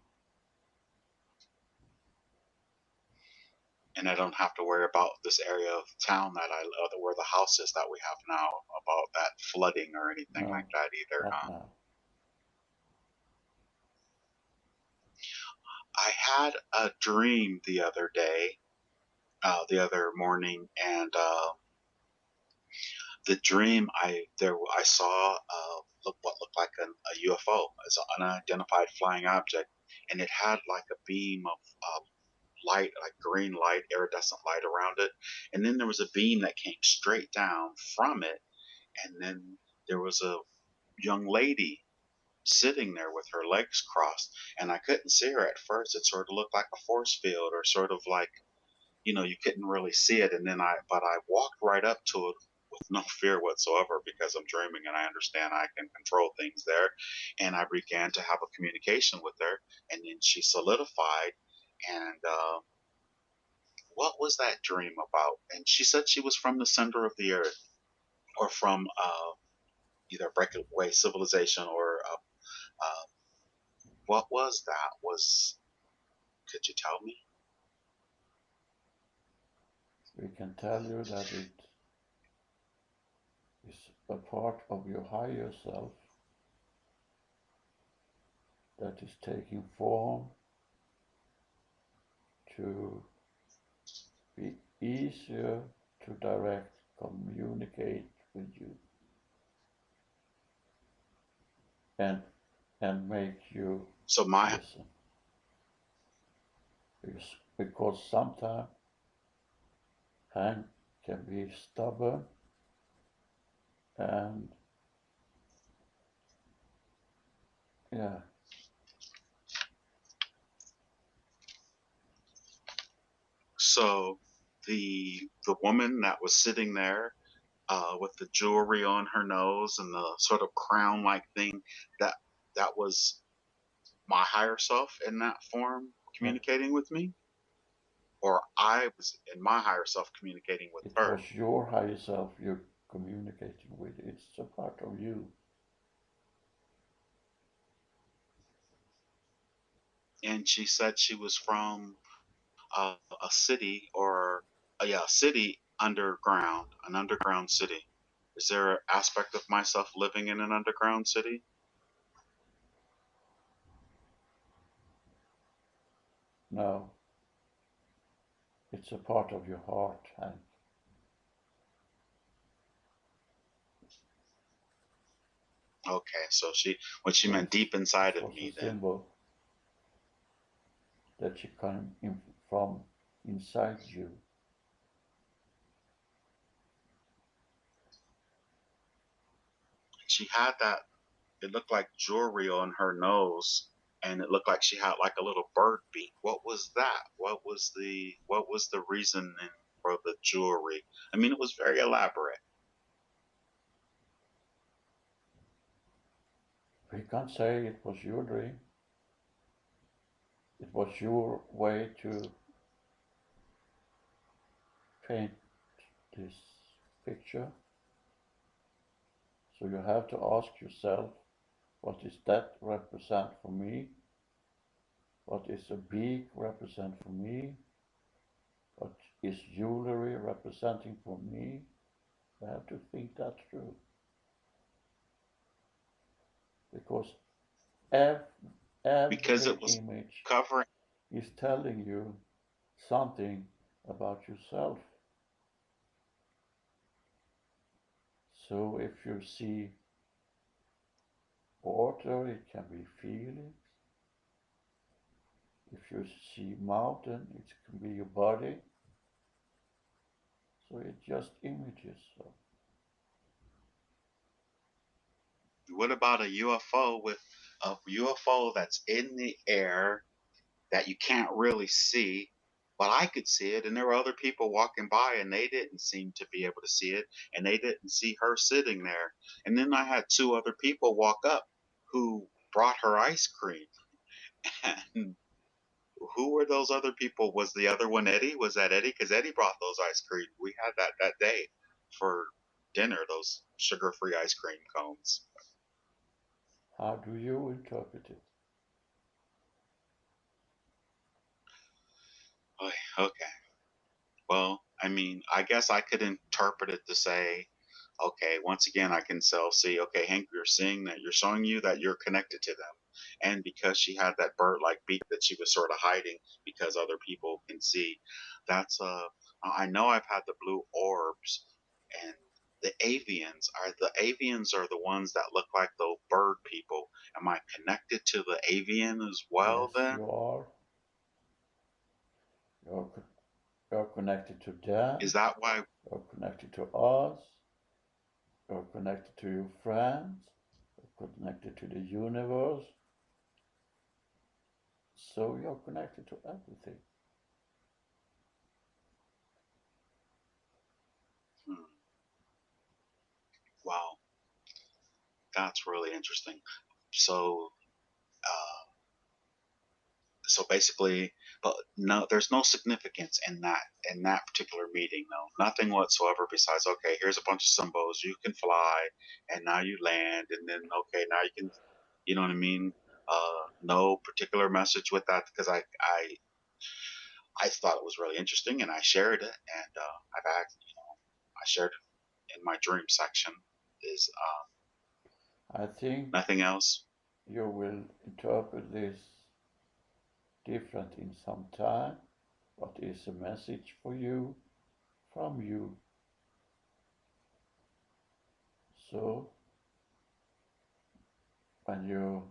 and I don't have to worry about this area of town that where the house is that we have now, about that flooding or anything like No, that either, not huh? now. I had a dream the other day, the other morning, and the dream I saw what looked like a UFO, as an unidentified flying object, and it had like a beam of light, like green light, iridescent light around it, and then there was a beam that came straight down from it, and then there was a young lady sitting there with her legs crossed, and I couldn't see her at first. It sort of looked like a force field, or sort of like, you couldn't really see it, and then I walked right up to it with no fear whatsoever because I'm dreaming and I understand I can control things there. And I began to have a communication with her, and then she solidified. And what was that dream about? And she said she was from the center of the earth, or from either breakaway civilization, or what was that? Was Could you tell me? We can tell you that it is a part of your higher self that is taking form to be easier to direct, communicate with you, and make you So my listen. Because sometimes Hank can be stubborn and yeah, so the woman that was sitting there with the jewelry on her nose and the sort of crown like thing, that that was my higher self in that form but communicating with me, or I was in my higher self communicating with it her. was your higher self you're communicating with. It's a part of you. And she said she was from a city, or yeah, a city underground, an underground city. Is there an aspect of myself living in an underground city? No, it's a part of your heart, Hank. Okay, so what she Yes, meant deep inside it of was a me then. symbol that she came in from inside you. She had that, it looked like jewelry on her nose, and it looked like she had like a little bird beak. What was that? What was the reason for the jewelry? I mean, it was very elaborate. We can't say it was your dream. It was your way to paint this picture. So you have to ask yourself, what does that represent for me? What is a beak represent for me? What is jewelry representing for me? You have to think that through. Because every, Because every it was image covering. is telling you something about yourself. So if you see water, it can be feelings. If you see mountain, it can be your body. So it's just images. So What about a UFO, with a UFO that's in the air that you can't really see, but I could see it, and there were other people walking by, and they didn't seem to be able to see it, and they didn't see her sitting there. And then I had two other people walk up who brought her ice cream. And who were those other people? Was the other one Eddie? Was that Eddie? Because Eddie brought those ice cream. We had that day for dinner, those sugar-free ice cream cones. how do you interpret it? Okay. Well, I mean, I guess I could interpret it to say, okay, once again, I can see, okay, Hank, you're seeing that, you're showing you that you're connected to them. And because she had that bird like beak that she was sort of hiding because other people can see, that's, I know I've had the blue orbs, and the avians are the ones that look like those bird people. Am I connected to the avian as well Yes, then? you are. You're, you're connected to them. Is that why? You're connected to us. You're connected to your friends. You're connected to the universe. So you're connected to everything. Hmm. That's really interesting. So, uh, so basically, but no, there's no significance in that particular meeting. No, nothing whatsoever. Besides, okay, here's a bunch of symbols. You can fly, and now you land, and then okay, now you can. You know what I mean? No particular message with that because I thought it was really interesting, and I shared it, and I shared it in my dream section. Is I think nothing else. you will interpret this different in some time. What is a message for you from you? So when you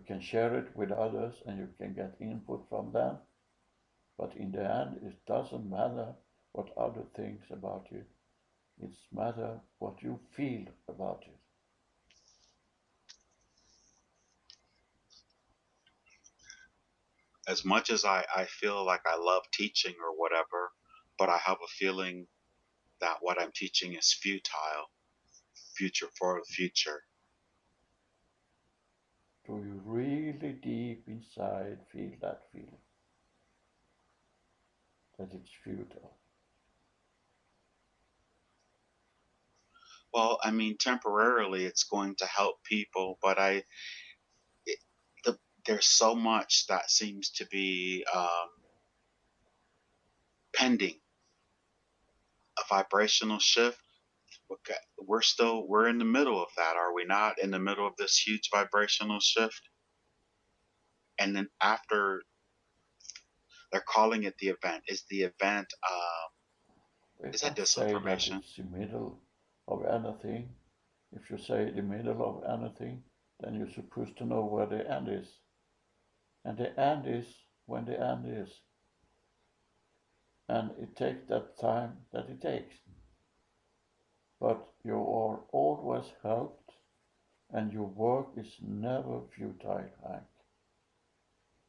can share it with others and you can get input from them, but in the end it doesn't matter what other thinks about you. It's matter what you feel about it. As much as I feel like I love teaching or whatever, but I have a feeling that what I'm teaching is futile, future for the future. Do you really deep inside feel that feeling that it's futile? Well, I mean, temporarily it's going to help people, but it, the, there's so much that seems to be pending a vibrational shift. Okay, we're in the middle of that, are we not? In the middle of this huge vibrational shift, and then after they're calling it the event. Is the event? We Is that can't say that disinformation? it's the middle of anything. If you say the middle of anything, then you're supposed to know where the end is. And the end is when the end is. And it takes that time that it takes. But you are always helped and your work is never futile, Hank.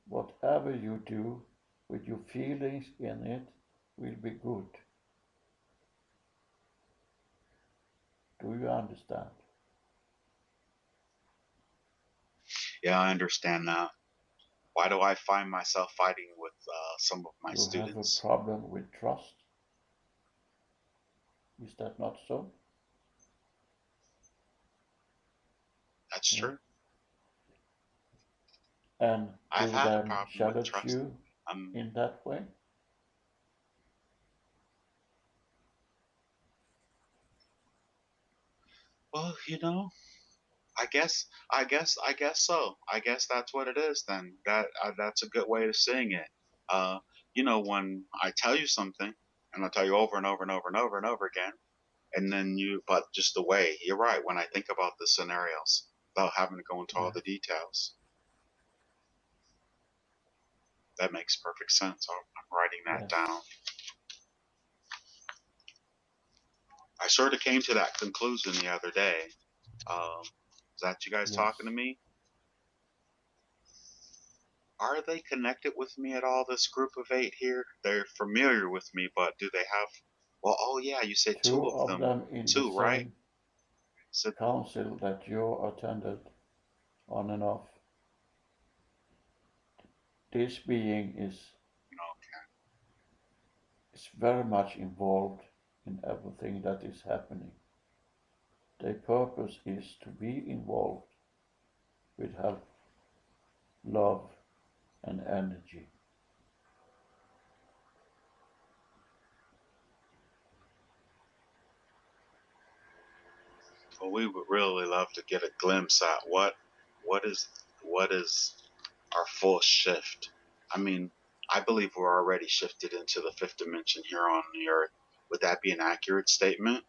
Whatever you do with your feelings in it will be good. Do you understand? Yeah, I understand that. Why do I find myself fighting with some of my You have a students? problem with trust. Is that not so? That's Yeah. true. And I've do had a them problem with challenge trust. you Um, in that way? well, I guess so. I guess that's what it is. Then that's a good way of saying it. Uh, when I tell you something, and I tell you over and over and over and over and over again, and then but just the way you're right. When I think about the scenarios, without having to go into all Yes. the details, that makes perfect sense. I'm writing that Yes. down. I sort of came to that conclusion the other day. Is that you guys Yes. talking to me? Are they connected with me at all, this group of 8 here? They're familiar with me, but do they have, well, oh yeah, you said two Two of of them. them in the Two, right? same So, council that you attended on and off. This being is very much involved in everything that is happening. Their purpose is to be involved with help, love, and energy. well, we would really love to get a glimpse at what is, what is our full shift. I mean, I believe we're already shifted into the fifth dimension here on the earth. Would that be an accurate statement?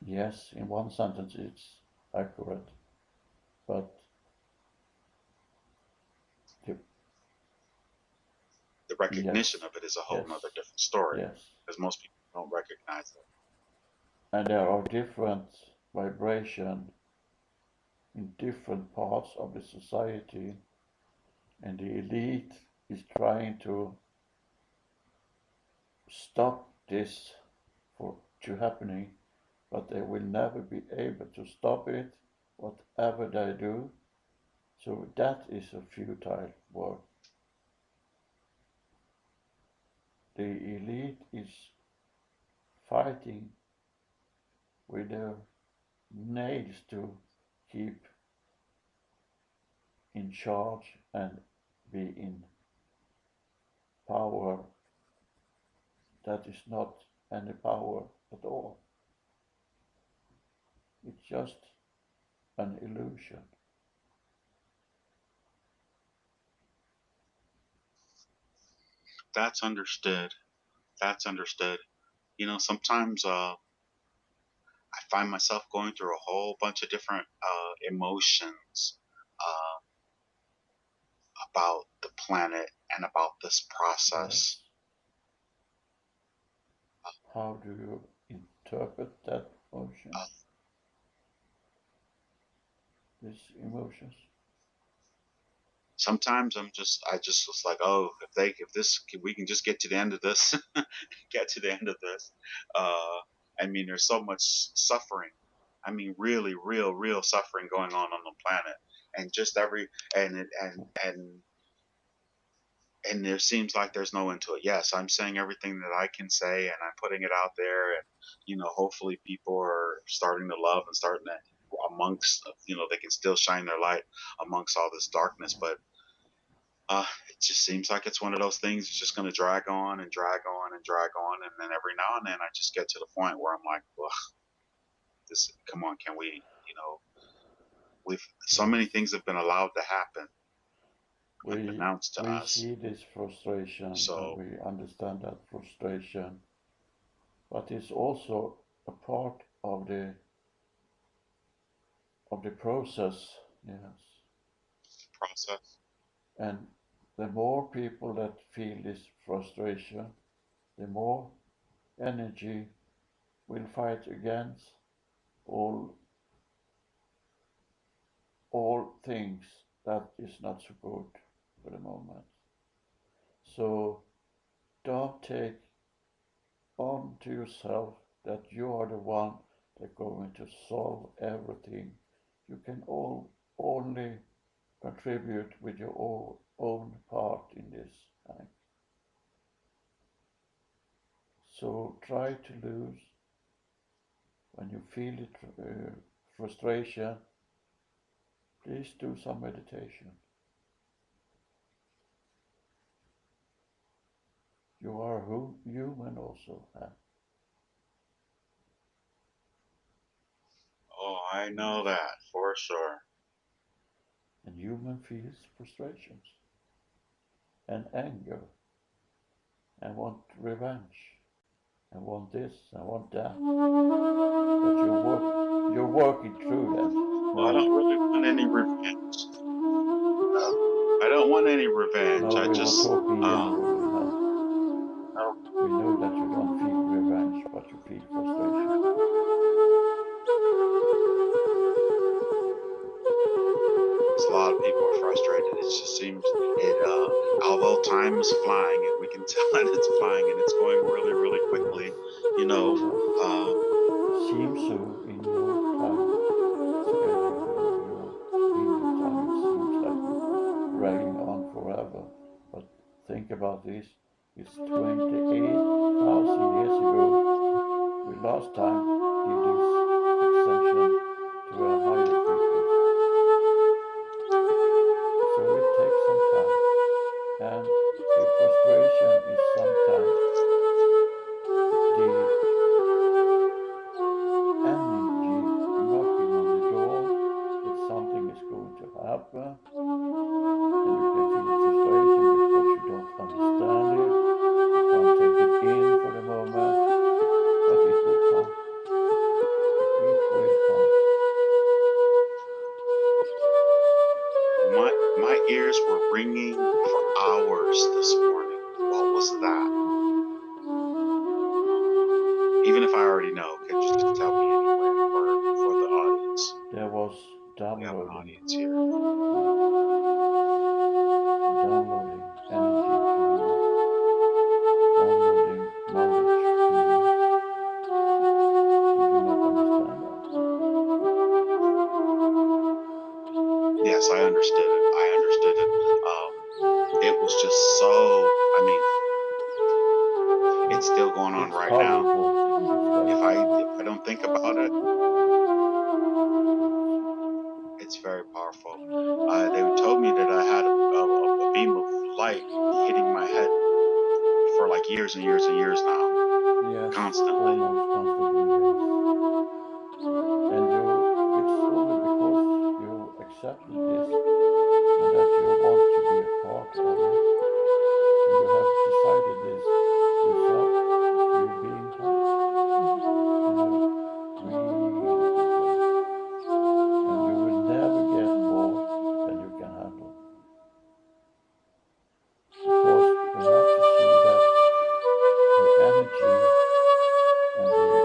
Yes, in one sentence it's accurate, but the, The yes, recognition of it is a whole yes, nother different story yes. because most people don't recognize it. And there are different vibration in different parts of the society, and the elite is trying to stop this for to happening but they will never be able to stop it, whatever they do. So that is a futile work. The elite is fighting with their nails to keep in charge and be in power that is not any power at all. It's just an illusion. That's understood. That's understood. Sometimes I find myself going through a whole bunch of different emotions uh, about the planet and about this process. Yes. How do you interpret that emotion? Uh, These emotions? Sometimes I just was like, oh, we can just get to the end of this, get to the end of this. Uh, I mean, there's so much suffering. I mean, really, real suffering going on the planet, and just every and there seems like there's no end to it. Yes, I'm saying everything that I can say, and I'm putting it out there, and hopefully people are starting to love and starting to amongst, they can still shine their light amongst all this darkness, but it just seems like it's one of those things. It's just going to drag on and drag on and drag on, and then every now and then I just get to the point where I'm like, well, this, come on, can we, we've so Yes. many things have been allowed to happen We unbeknownst to we us. see this frustration and So we understand that frustration, but it's also a part of the process. Yes. process. And the more people that feel this frustration, the more energy will fight against all all things that is not so good for the moment. So don't take on to yourself that you are the one that's going to solve everything. You can only contribute with your own part in this. Right? So try to lose when you feel it, frustration. Please do some meditation. You are human also. Huh? Oh, I know Yes. that for sure. And human feels frustrations and anger and want revenge and want this and want that. But you're working through that. Well, I don't really want any revenge. Uh, I don't want any revenge. No, I we were just, talking generally. No, oh, we know that you don't feel revenge, but you feel frustration. a lot of people are frustrated. It just seems although time is flying and we can tell that it's flying and it's going really quickly, you know, Yes, uh, seems so in your time schedule, in your time. It seems like it's dragging on forever. But think about this. It's 28,000 years ago we last time did this extension to a higher frequency. So it takes some time. And the frustration is sometimes the energy knocking on the door that something is going to happen. And you can feel frustration because you don't understand it. You can't take it in for the moment. But it will come. It will come. my ears were ringing for hours this morning. What was that? Even if I already know, could you just tell me anyway for the audience? There was We have an downloading, audience here. downloading energy to you, downloading knowledge to you. Did you not understand? Yes, I understood it. I understood it. It was just so. I mean, it's still going on It's right now. powerful. It's very If powerful. I don't think about it, it's very powerful. They told me that I had a beam of light hitting my head for like years and years and years now, Yes, constantly. almost constantly, yes. And it's only because you accepted this and that you want to be a part of it, and you have decided this yourself, so you're being helped in a really good way. And you will never get more than you can handle. Because you have to see that the energy and the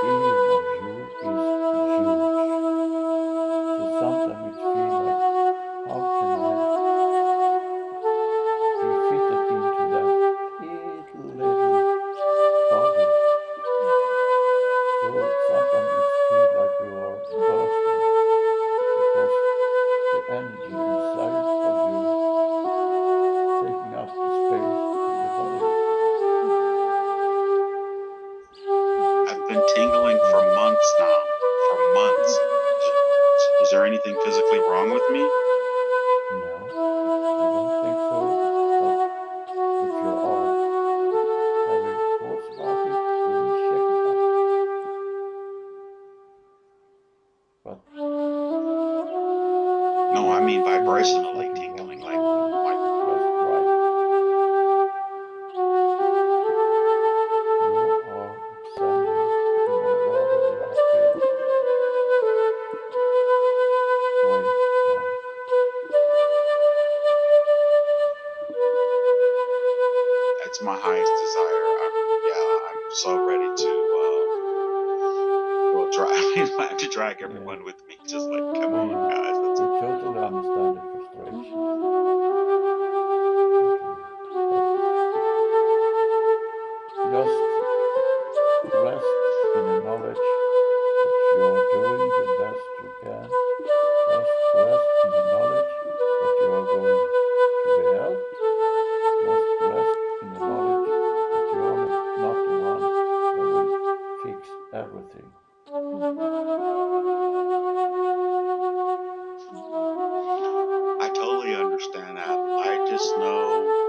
being of you is huge. So sometimes it feels like, how can I be fitted into that little body? So sometimes it feels like you are bursting because the energy inside of you taking up the space in the body. I've been tingling for Yes. months now. For months. Is there anything physically wrong with me? No, I don't think so. But if you are having thoughts about it, we will check it out. But No, I let's mean assume there's vibrationally nothing wrong tingling, with like anything. like It's just right. You are ascending in a rather rapid way now. it's my highest desire. I'm so ready to well drag I have to drag Yeah. everyone with me. Just like come on We guys, let's we totally understand the frustration. Totally. But just rest in the knowledge that you are doing the best you can. Just rest in the knowledge that you are going to be helped. Just rest in the knowledge that you are not the one that will fix everything. I totally understand that. I just know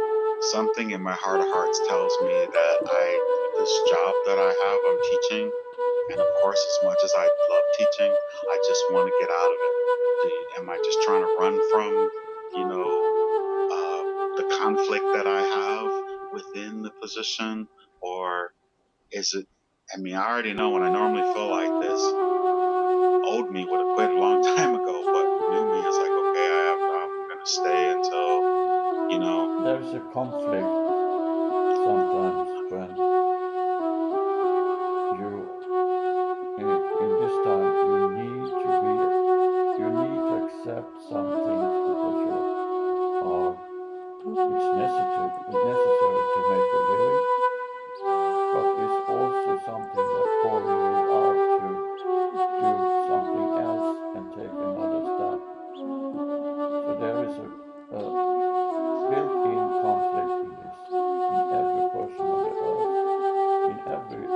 something in my heart of hearts tells me that this job that I have, I'm teaching, and of course, as much as I love teaching, I just want to get out of it. Am I just trying to run from, you know, uh, the conflict that I have within the position, or is it? I mean, I already know when I normally feel like this, old me would have quit a long time ago, but new me is like, okay, I'm gonna stay until, you know, There's a conflict sometimes when you in this time you need to accept some things because you are it's necessary to make a living, but it's also something that calling you out to do something else and take another step. So there is a built-in conflict in this, in every person on the earth, in every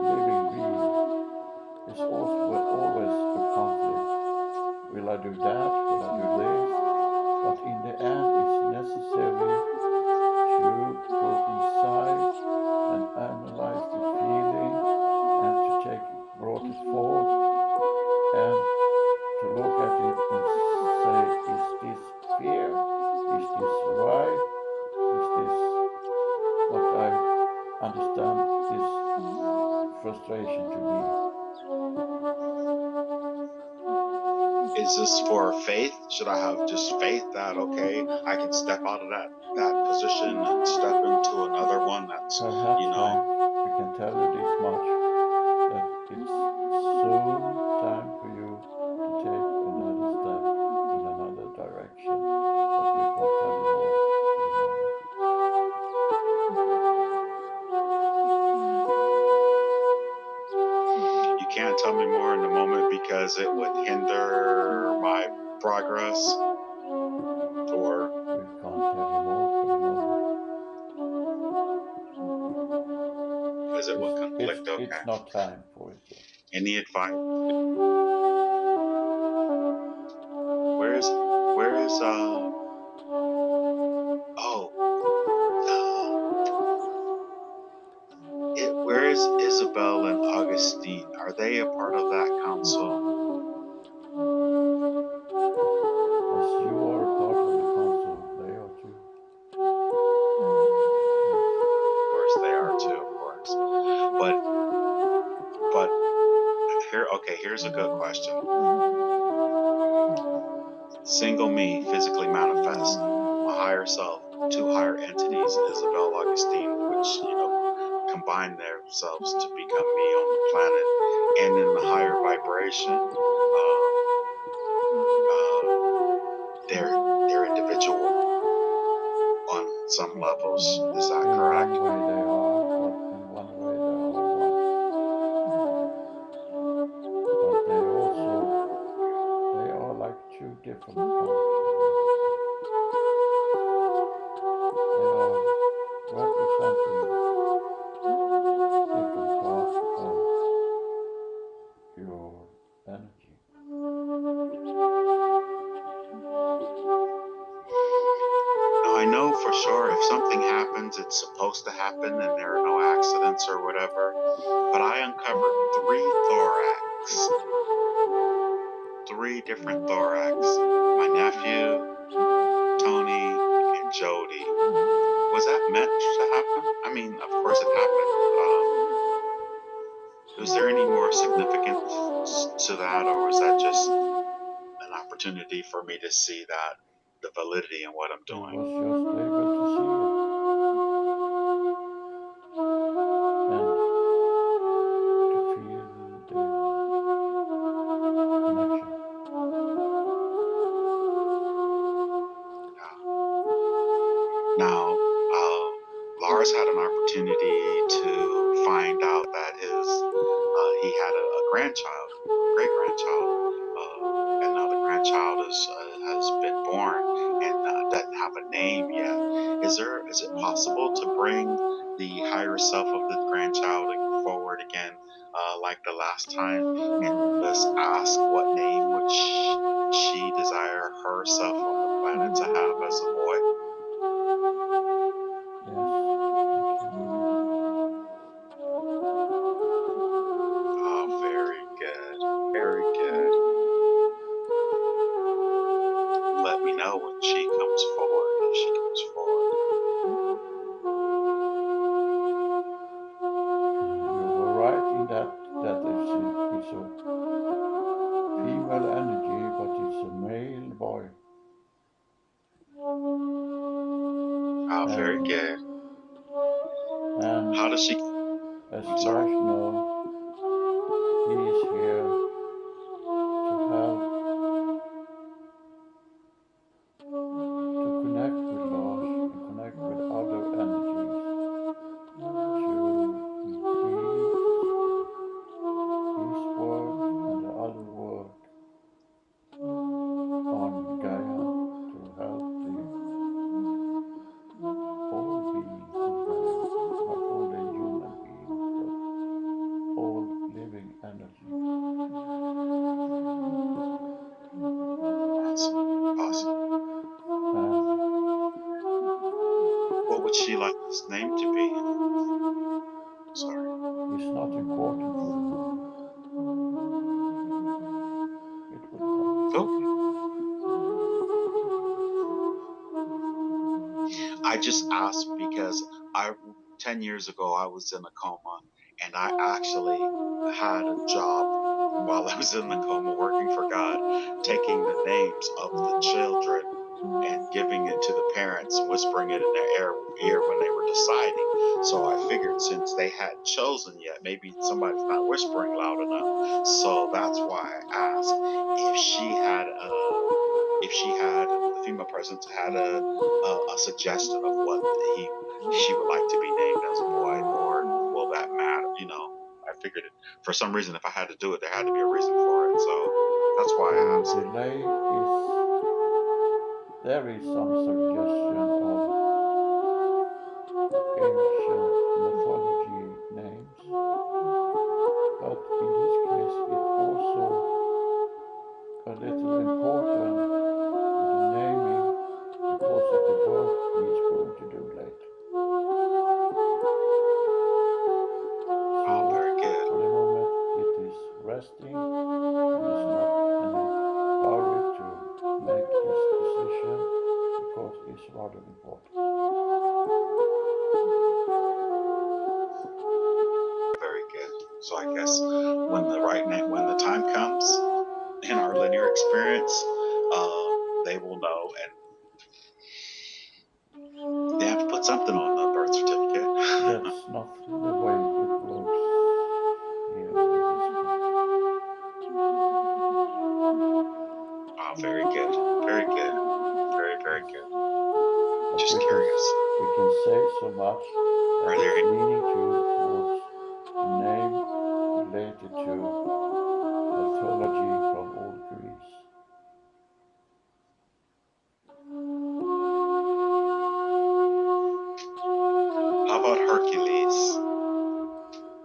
living being. There's always a conflict. Will I do that? Will I do this? But in the end, it's necessary to go inside and analyze the feeling and to take brought it forward and to look at it and say, is this fear? Is this right? Is this what I understand this frustration to be? is this for faith? Should I have just faith that okay, I can step out of that position and step into another one that's, Perhaps you know, we can tell you this much, that it's soon time for you to take another step in another direction, but we can't tell you more for the moment. you can't tell me more in the moment because it would hinder my progress, or we can't tell you more for the moment. is it with conflict? Okay. It's not time for it yet. Any advice? Where is oh where is Isabel and Augustine? Are they a part of that council? As you are a part of the council, they are too. Of course they are too, of course. But here's a good question. Single me physically manifest my higher self, two higher entities, Isabel, Augustine, which combine themselves to become me on the planet, and in the higher vibration, they're individual on some levels. Is that In correct? one way they are, but in one way they are one. But they are like two different parts of you. They are representing different parts of your energy. Now, I know for sure if something happens, it's supposed to happen and there are no accidents or whatever. But I uncovered three different thorax. My nephew, Tony, and Jody. Was that meant to happen? I mean, of course it happened. Was there any more significance to that, or was that just an opportunity for me to see that the validity in what I'm It doing? was just able to see it. And to feel the connection. Now, Lars had an opportunity to find out that he had a grandchild, a great grandchild, and now the grandchild has been born and doesn't have a name yet. Is it possible to bring the higher self of the grandchild forward again, like the last time, and just ask what name would she desire herself on the planet to have as a boy? Yes, we can do that. Oh, very good. Very good. Let me know when she comes forward, if she comes forward. You were right in that it's a female energy, but it's a male boy. Oh, very good. And How does she? as I'm sorry. Lars knows, he is here to help to connect with Lars and connect with other energies to increase his work and the other work on Gaia to help all beings on Gaia, not only human beings, but all living energy. Awesome. Awesome. And What would she like this name to be? Sorry. it's not important for the moment. It will come. Okay. I just asked because 10 years ago I was in a coma, and I actually had a job while I was in the coma working for God, taking the names of the children and giving it to the parents, whispering it in their ear when they were deciding. So I figured since they hadn't chosen yet, maybe somebody's not whispering loud enough. So that's why I asked if the female presence had a suggestion of what she would like to be named as a boy, or will that matter? I figured it for some reason if I had to do it, there had to be a reason for it. So that's why I The asked. delay is there is some suggestion of ancient mythology names, but in this case it's also a little important with the naming because of the work he is going to do later. So very good. for the moment it is resting and it's not any hurry to make this decision because it's rather important. Very good. So I guess when the time comes in our linear experience, they will know, and they have to put something on the birth certificate. That's not the way it works here in this country. Oh, very good. Very good. Very, very good. But Just we curious. can say so much that Are there it's any? leaning towards a name related to mythology from old Greece. How about Hercules?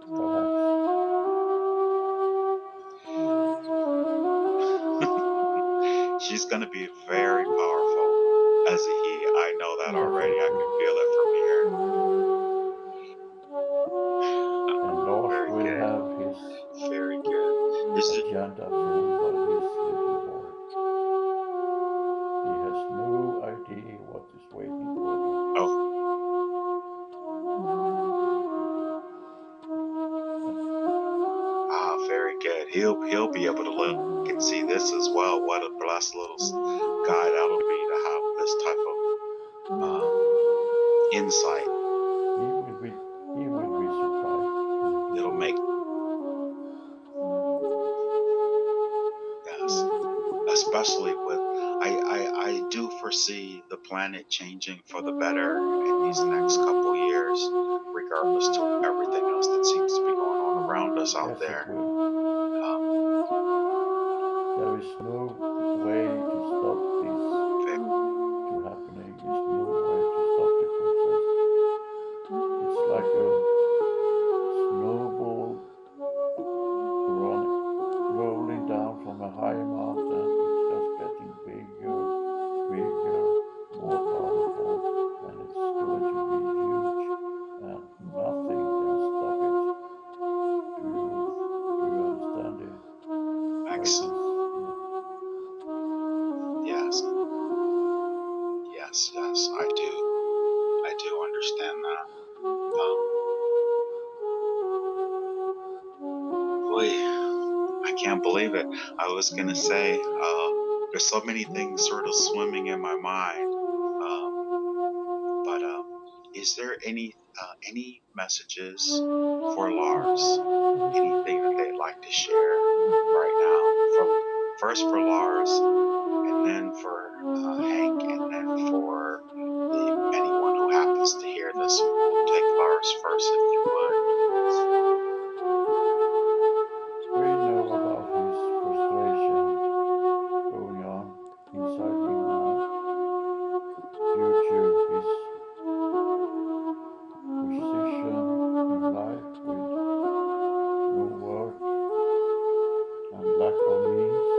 Perhaps. She's going to be very powerful as a he. I know that already. I can feel it from here. And Lars Very will good. have his Very good. Is it? agenda full by this little boy. He has no idea what is waiting for him. Oh, very good. He'll be able to look and see this as well. What a blessed little guy that'll be to have this type of insight. He will be surprised. It'll make, yes, especially with I do foresee the planet changing for the better in these next couple years, regardless to everything else that seems to be going on around us out Yes, it there. will. There is no way to stop this to happening. There's no way to stop the process. It's like a snowball rolling down from a high mountain. It's just getting bigger, bigger, more powerful, and it's going to be huge, and nothing can stop it. Do you understand it? Excellent. Yes, yes, I do understand that. Boy, I can't believe it. I was gonna say, there's so many things sort of swimming in my mind. But is there any messages for Lars? Anything that they'd like to share right now? For first for Lars, and then for Hank, and then for anyone who happens to hear this. We'll take Lars first, if you would. We know about his frustration going on inside him now due to his position in life with no work and lack of means.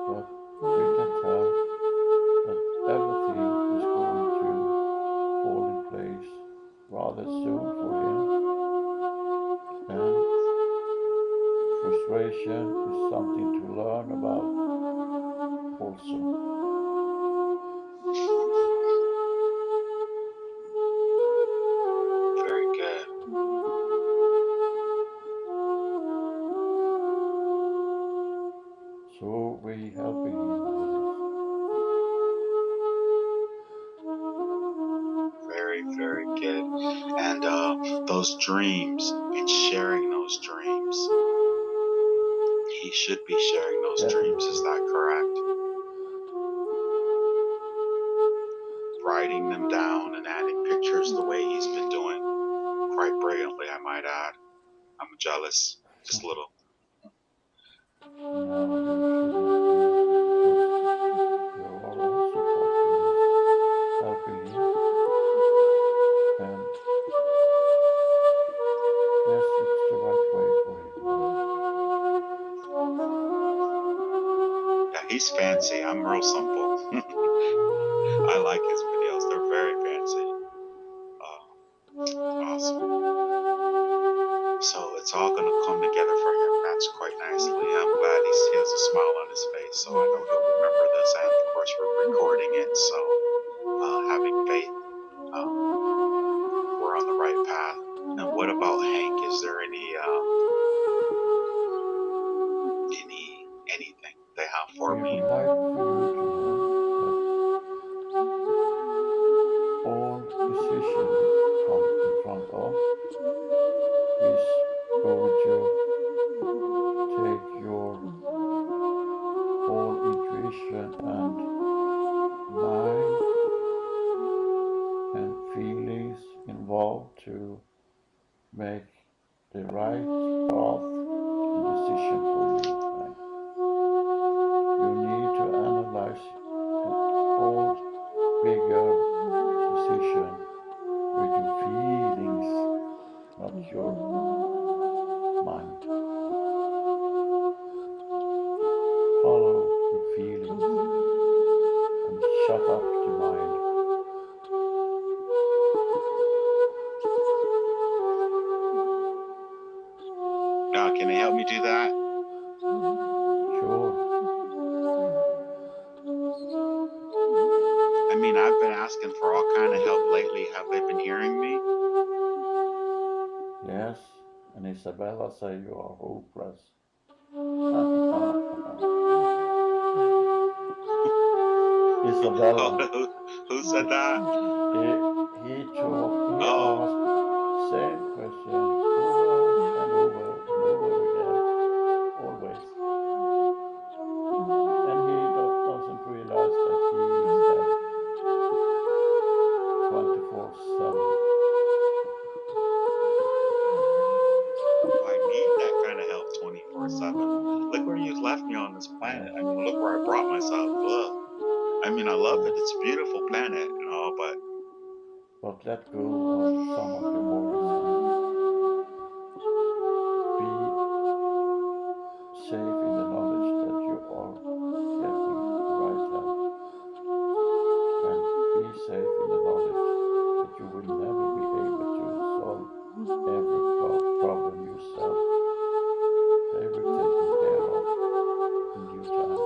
But we can tell that everything is going to fall in place rather soon for him, and frustration is something to learn about also. Very good. So we helping him with this. Very, very good. And those dreams and sharing those dreams. He should be sharing those dreams. Is that correct? Writing them down and adding pictures the way he's been doing quite brilliantly, I might add. I'm jealous, just a little. No, you shouldn't be, because there He's fancy. I'm real simple. I like his videos. They're very fancy. Awesome. So it's all gonna come together for him. That's quite nicely. I'm glad he has a smile on his face, so I know he'll remember this. And of course, we're recording it, so having faith, we're on the right path. And what about Hank? Is there anything they have for We me? would like for you to know that all decision you come in front of is going to take your whole intuition and mind and feelings involved to make the right path and decision for you. Right? You need to analyze all bigger decision with your feelings, not your mind. Follow your feelings and shut up the mind. Now, can they help me do that? Sure. I mean, I've been asking for all kind of help lately. Have they been hearing me? Yes, and Isabella say you are hopeless. Isabella, Who said that? he Oh, asked same question over and over and over again, always. And he doesn't realize that he is there 24/7. I need that kind of help 24/7. Look where you left me on this planet. Yes, I mean, look where I brought myself. Ugh. I mean, I love it. yes. It's a beautiful planet, but But let go of some of the worries and be safe in the knowledge that you are getting the right help. And be safe in the knowledge that you will never be able to solve every problem yourself. They will be taken care of in due time.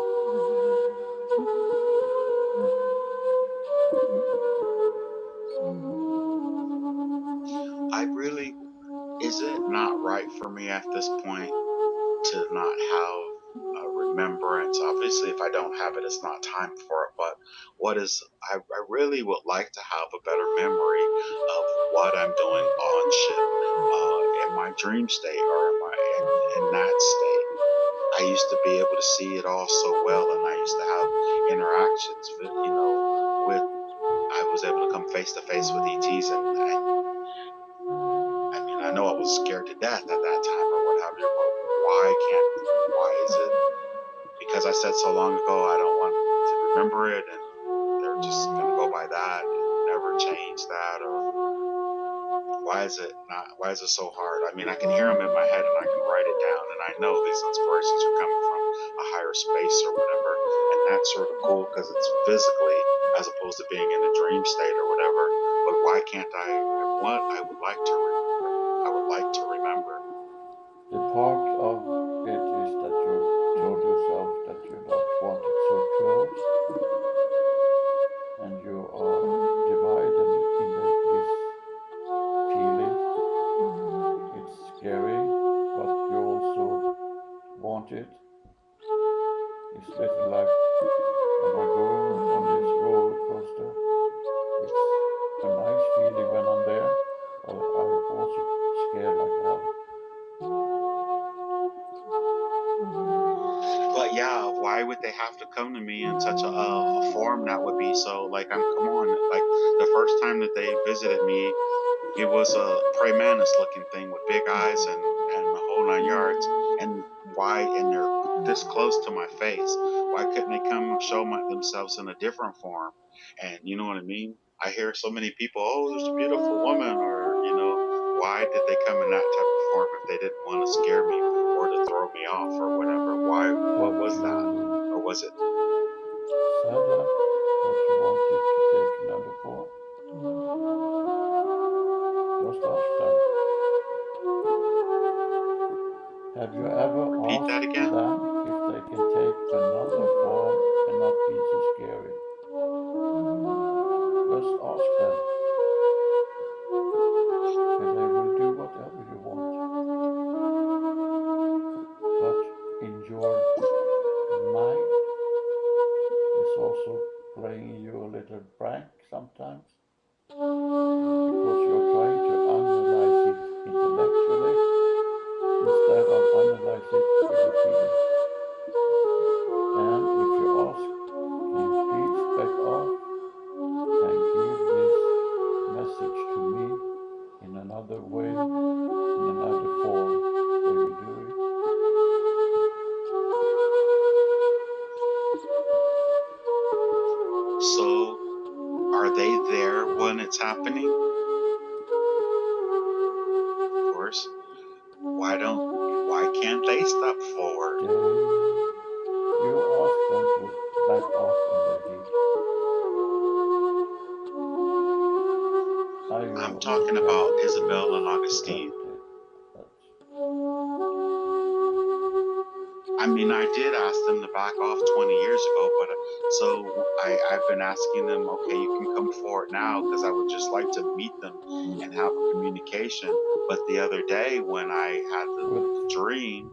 I really, is it not right for me at this point to not have a remembrance? Obviously, if I don't have it, it's not time for it. But I really would like to have a better memory of what I'm doing on ship, in my dream state or in that state. I used to be able to see it all so well, and I used to have interactions with I was able to come face to face with ETs, and I mean, I know I was scared to death at that time or what have you, but why is it because I said so long ago I don't want to remember it, and they're just gonna go by that and never change that? Or why is it so hard? I mean, I can hear them in my head and I can write it down, and I know these inspirations are coming from a higher space or whatever, and that's sort of cool because it's physically as opposed to being in a dream state or whatever. But why can't I would like to remember. I would like to remember. The part of it is that you told yourself that you don't want it so close, and you are divided in this feeling. It's scary, but you also want it. It's little like, am I going on this roller coaster? It's a nice feeling when I'm there, but I also scared like hell. But yeah, why would they have to come to me in such a form that would be so like come on, like the first time that they visited me, it was a prey mantis looking thing with big eyes and the whole 9 yards. And they're this close to my face. Why couldn't they come show themselves in a different form? And you know what I mean? I hear so many people, oh, there's a beautiful woman, or why did they come in that type of form if they didn't want to scare me or to throw me off or whatever? Why? What And was that? you Or was it? said that you wanted to take another form. Just ask them. Have you ever Repeat that asked again. them if they can take another form and not be so scary? Just ask them, and they will do whatever you want. But in your mind is also playing you a little prank sometimes, because you're trying to analyze it intellectually instead of analyze it with your feelings. And if you ask, can you please back off and give this message to me in another way, in another form, they will do it. So, are they there when it's happening? Of course. Why can't they step forward? You ask them to back off and they did. I'm talking about Isabel and Augustine. I mean, I did ask them to back off 20 years ago, but so I've been asking them, okay, you can come forward now because I would just like to meet them and have a communication. But the other day when I had the dream,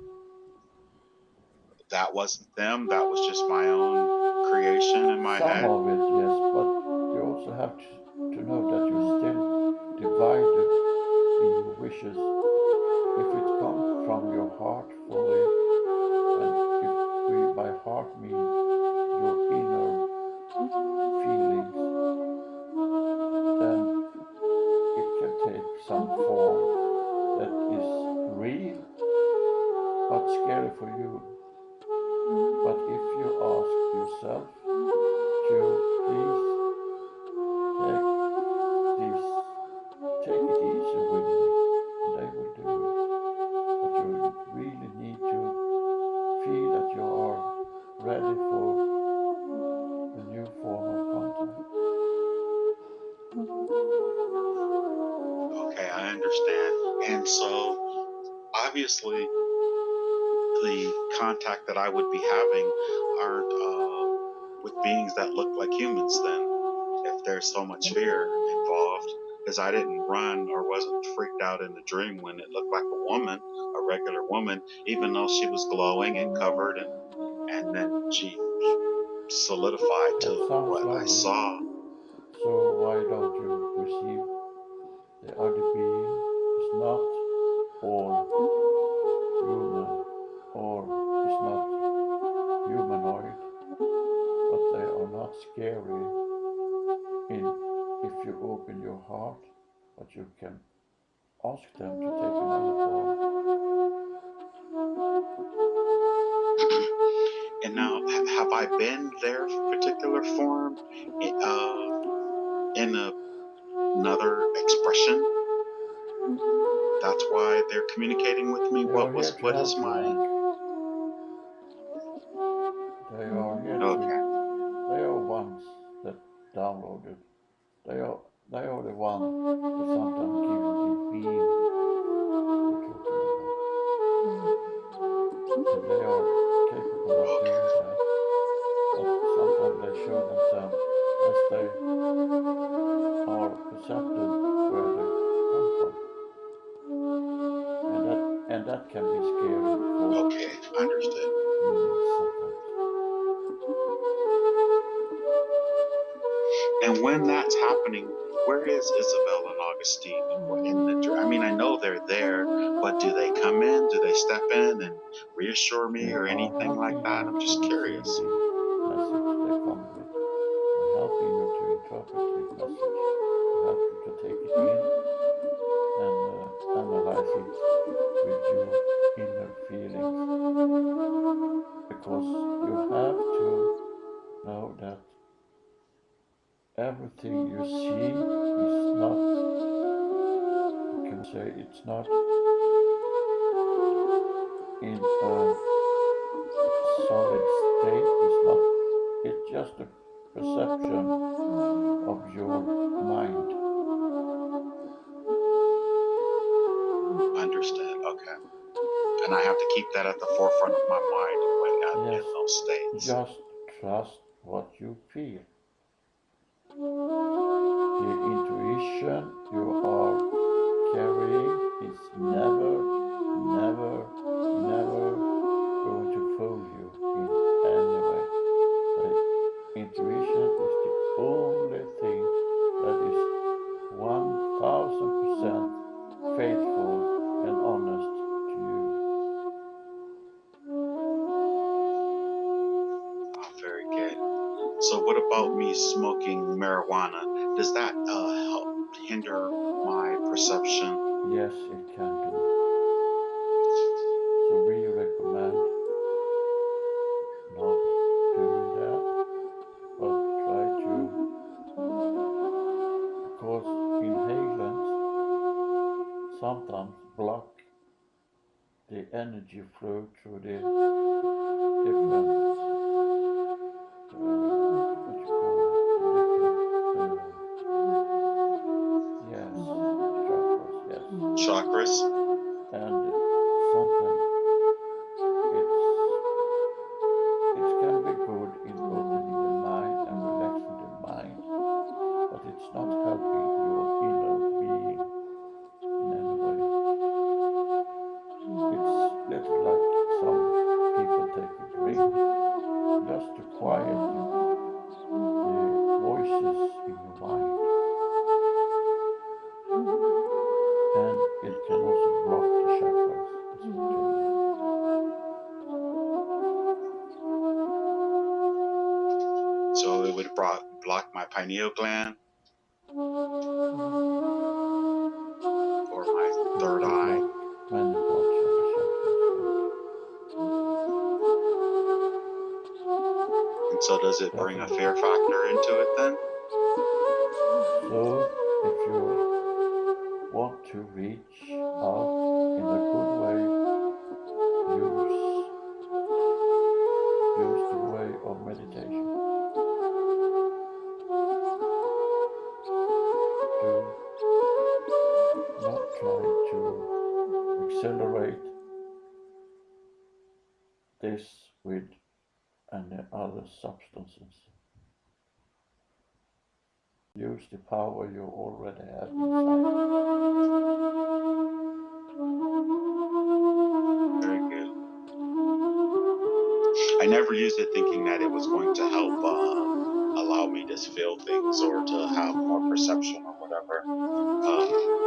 that wasn't them. That was just my own creation in my head. Some of it, yes, but you also have to know that you're still divided in your wishes. If it comes from your heart fully, and if we by heart mean your inner feelings, then it can take some form that is real but scary for you. But if you ask yourself to please take it easy with me, they will do it. But you really need to feel that you are ready for a new form of contact. Okay, I understand. And so obviously the contact that I would be having aren't with beings that look like humans then, if there's so much fear involved, because I didn't run or wasn't freaked out in the dream when it looked like a woman, a regular woman, even though she was glowing and covered, and then she solidified That to sounds what I lovely. saw. So why don't you receive the other being is not all human or is not humanoid, but they are not scary in if you open your heart, but you can ask them to take another form. And now, have I been their particular form in another expression? That's why they're communicating with me. They are here to What help is you, my? Hank. They are here to. Okay. They are ones that downloaded. They are they are the one that sometimes give you the beam you're talking about, and they are capable of doing Okay. that. But sometimes they show themselves as they are perceptive where they come from, and that can be scary for Okay. Understood. humans sometimes. And when that's happening, where is Isabel and Augustine in the? I mean, I know they're there, but do they come in? Do they step in and reassure They me or are anything like helping that? you I'm to just receive curious. the message they come with. They're helping you to interpret the message, to help you to take it in and analyze it with your inner feelings. Because you have to know that everything you see is not, you can say, it's not in a solid state. It's not. It's just a perception of your mind. Understood. Okay. And I have to keep that at the forefront of my mind when I'm Yes, in those states. just trust what you feel. The intuition you are carrying is never, never, never going to fool you in any way. The intuition is the only thing that is 1000% faithful and honest to you. Oh, very good. So, what about me smoking marijuana? Does that help hinder my perception? Yes, it can do. So we recommend not doing that, but try to, because inhalants sometimes block the energy flow through the different, what you call it, the different, yes, chakras, yes. Chakras? And sometimes it's, it can be good in opening the mind and relaxing the mind, but it's not helping your inner being in any way. It's little like some people take a drink just to quiet the voices in your mind. And it can also block the chakras, as I told you. So, it would block my pineal gland or my It third could eye. block many parts of the chakras, And so, does it but bring a definitely. fear factor into it then? So if you want to reach out in a good way, use use the way of meditation. Do not try to accelerate this with any other substances. Use the power you already have inside. Very good. I never used it thinking that it was going to help allow me to feel things or to have more perception or whatever.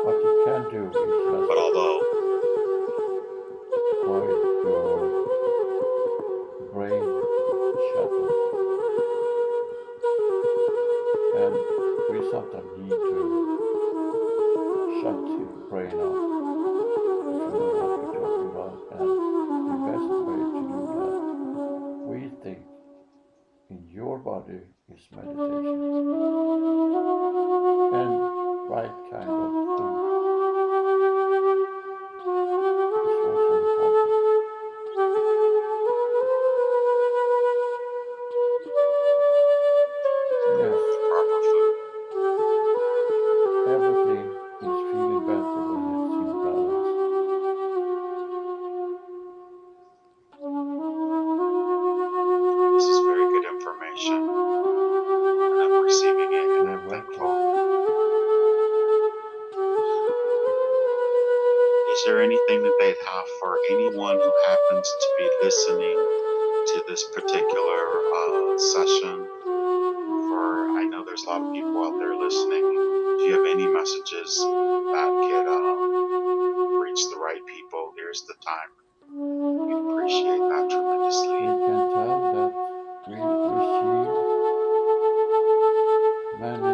What you can do is just But although, quiet your brain shuttles. And we sometimes need to shut your brain off, if you know what we're talking about. And the best way to do that, we think, in your body is meditation and right kind of food is also important. Yes, proper food. everything is feeling better when it's in balance. This is very good information, and I'm receiving it, and You're I'm welcome. thankful. Is there anything that they'd have for anyone who happens to be listening to this particular session? For I know there's a lot of people out there listening. Do you have any messages that could reach the right people? Here's the time. We'd appreciate that tremendously. We can tell that we receive many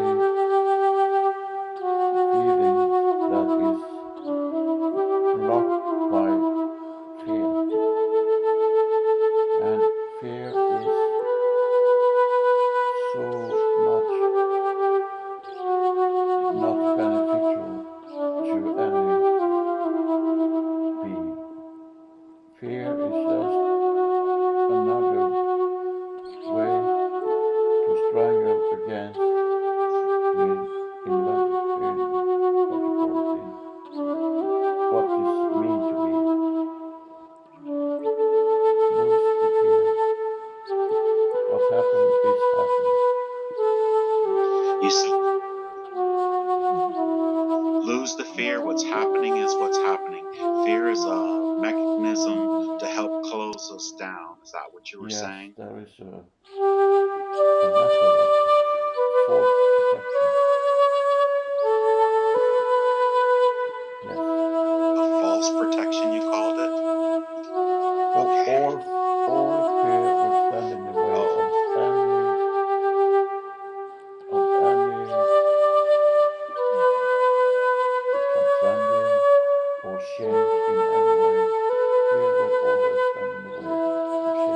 feelings that is blocked by fear. And fear is so much not beneficial to any being. Fear is just another way is happening. You said, lose the fear. What's happening is what's happening. Fear is a mechanism to help close us down. Is that what you were Yes, saying? there is a method of false protection. Yes. A false protection, you called it? Okay. All fear will stand in the way Oh, of any transcending or change in any way. Fear will always stand in the way of changing.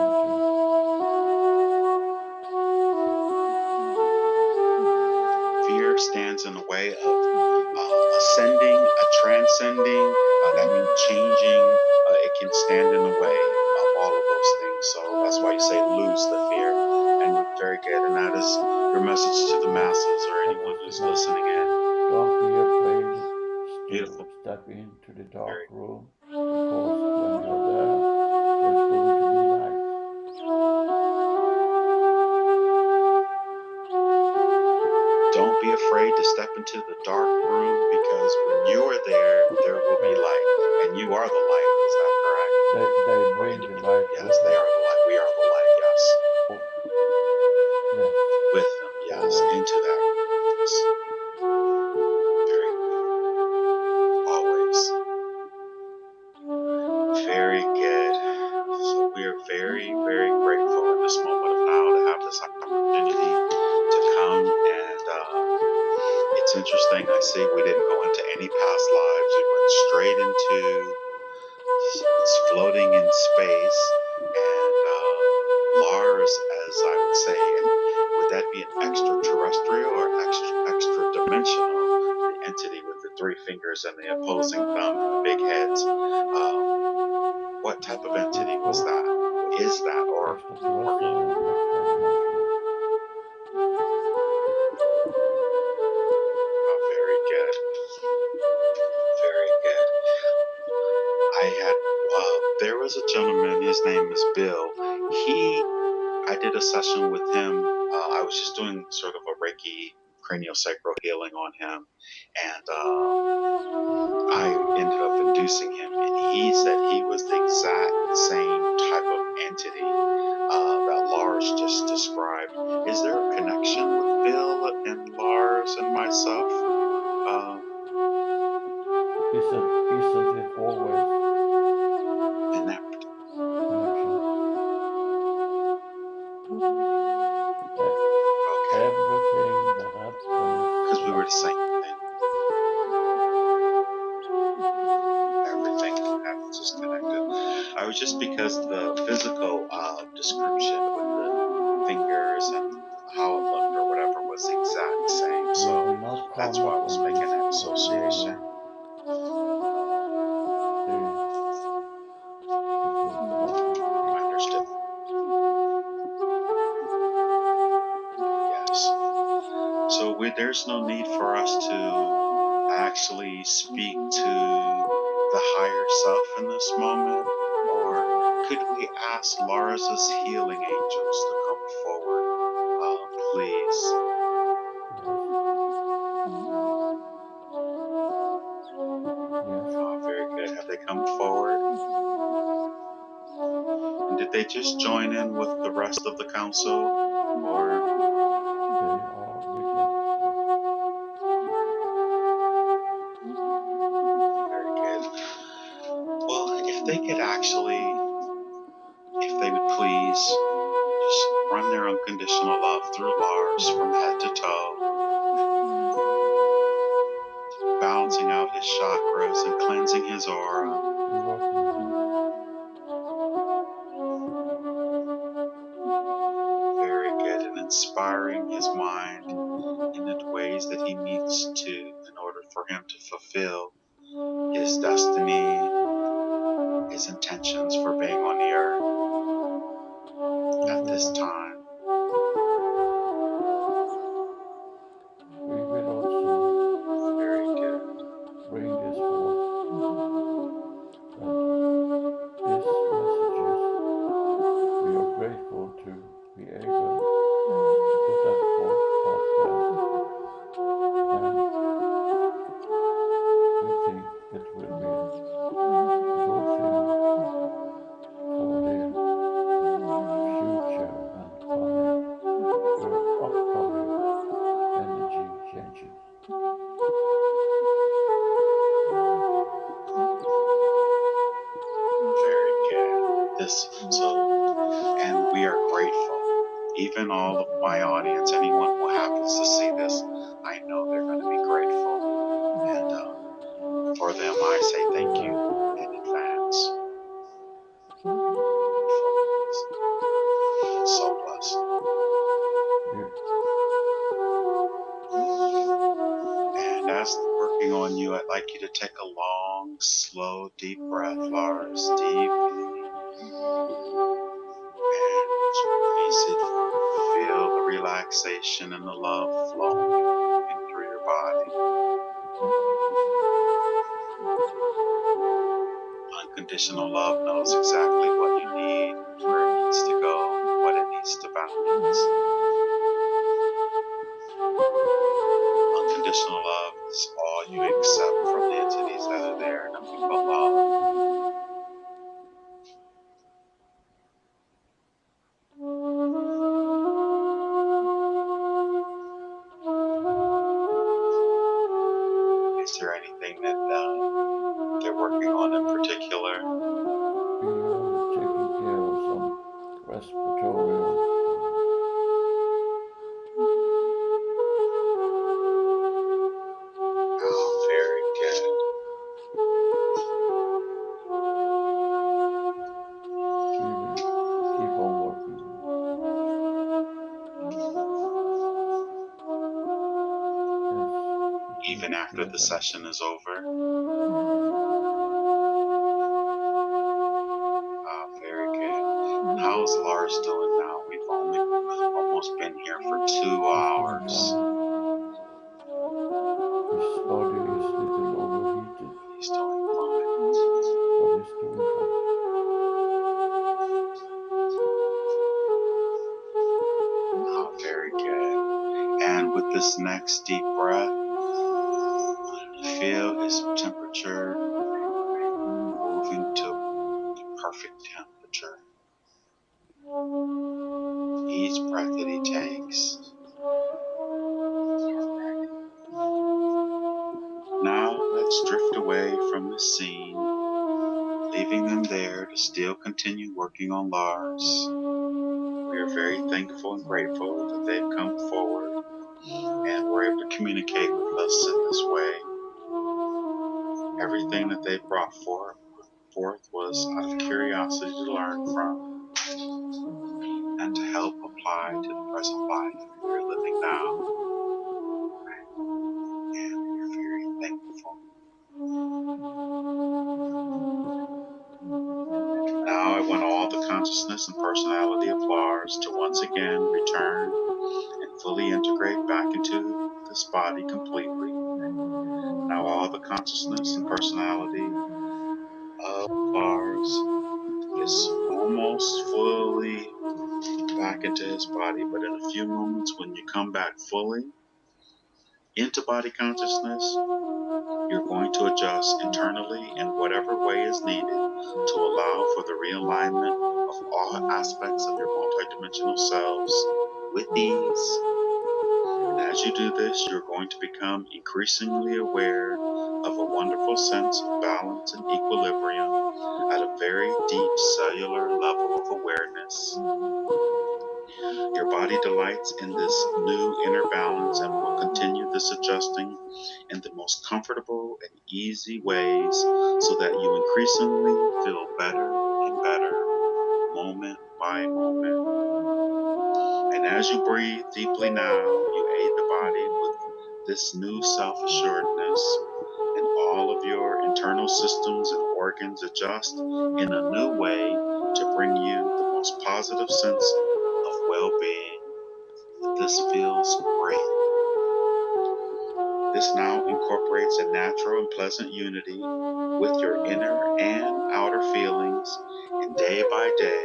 fear stands in the way of ascending, transcending. That means changing. It can stand in the way of all of those things. So that's why you say lose the fear. And very good. And that is your message to the Yes, masses or that anyone is the who's message. listening in. Don't be afraid to Beautiful. step into the dark Very. room, because when you're there, there's going to be light. Don't be afraid to step into the dark room, because when you are there, there will be Yes, light. And you are the light. Is that correct? they Or bring the light yes, with they them. are the light. We are the light. Yes. Oh, yes, With them. Yes. always. Into that. Yes. Very always. Very good. So we are very, very grateful in this moment of now to have this opportunity to come. And it's interesting. I see we didn't go into any past lives. We went straight into floating in space. And Lars, as I would say, and would that be an extraterrestrial or extra dimensional? The entity with the three fingers and the opposing thumb and the big heads. What type of It's entity was both that? Is that, or extraterrestrial and extra dimensional. oh, very good, very good. There was a gentleman. His name is Bill. I did a session with him. I was just doing sort of a Reiki cranial sacral healing on him, and I ended up inducing him, and he said he was the exact same type of entity that Lars just described. Is there a connection with Bill and Lars and myself? Uh, Isn't it always in that, connection? okay, Everything that happens is because we were the connected. same thing. Everything happens is connected. I was just because the physical description with the fingers and how it looked or whatever was the exact same. So We will not that's why comment I was on making this that because we association. are the truth about this. Yes. Understood. Yes. So there's no need for us to actually speak to the higher self in this moment, or could we ask Lars's healing angels to come forward, please? Yes. Yes. Oh, very good. Have they come forward? And did they just join in with the rest of the council, or They are with him. Yes. very good? Well, if they could actually, if they would please, just run their unconditional love through Lars from head to toe, balancing out his chakras and cleansing his aura. We're working on this. Very good. And inspiring his mind in the ways that he needs to in order for him to fulfill his destiny, his intentions for being on the We earth at will. this time. We will also Very good. bring this forth, that these messages, we are grateful to be able even all of my audience, anyone who happens to see this, I know they're going to be grateful. And for them, I say thank you in advance. So blessed. Yeah. And as working on you, I'd like you to take a long, slow, deep breath, Lars, deeply. And as you release it, feel the relaxation and the love flowing through your body. Unconditional love knows exactly what you need, where it needs to go, what it needs to balance. Unconditional love is all you accept from the entities that are there, nothing but love. Is there anything that they're working on in particular? We are taking care of some respiratory Oh, very good. we will keep on working. Yes, we Even take after care of the everything. session is over? Oh, very good. How's Lars doing now? We've only almost been here for 2 He's doing hours. fine. His body is a little overheated, He's doing fine. but he's doing fine. Oh, very good. And with this next deep breath, feel his temperature moving to perfect temperature. Each breath that he takes. Now let's drift away from the scene, leaving them there to still continue working on Lars. We are very thankful and grateful that they've come forward and were able to communicate with us in this way. Everything that they brought forth was out of curiosity to learn from and to help apply to the present life we're living now. And we're very thankful. Now I want all the consciousness and personality of Lars to once again return and fully integrate back into this body completely. Now all the consciousness and personality of Lars is almost fully back into his body, but in a few moments when you come back fully into body consciousness, you're going to adjust internally in whatever way is needed to allow for the realignment of all aspects of your multidimensional selves with ease. And as you do this, you're going to become increasingly aware of a wonderful sense of balance and equilibrium at a very deep cellular level of awareness. Your body delights in this new inner balance and will continue this adjusting in the most comfortable and easy ways so that you increasingly feel better and better moment by moment. And as you breathe deeply now, you aid the body with this new self-assuredness, and all of your internal systems and organs adjust in a new way to bring you the most positive sense of well-being. This feels great. This now incorporates a natural and pleasant unity with your inner and outer feelings, and day by day,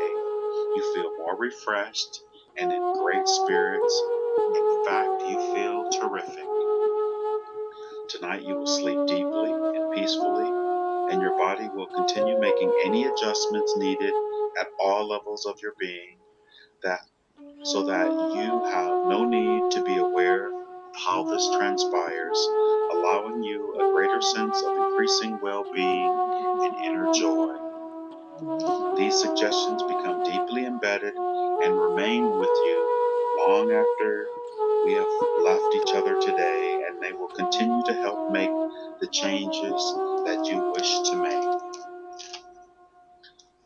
you feel more refreshed and in great spirits. In fact, you feel terrific. Tonight, you will sleep deeply and peacefully, and your body will continue making any adjustments needed at all levels of your being, that so that you have no need to be aware of how this transpires, allowing you a greater sense of increasing well-being and inner joy. These suggestions become deeply embedded and remain with you long after we have left each other today, and they will continue to help make the changes that you wish to make.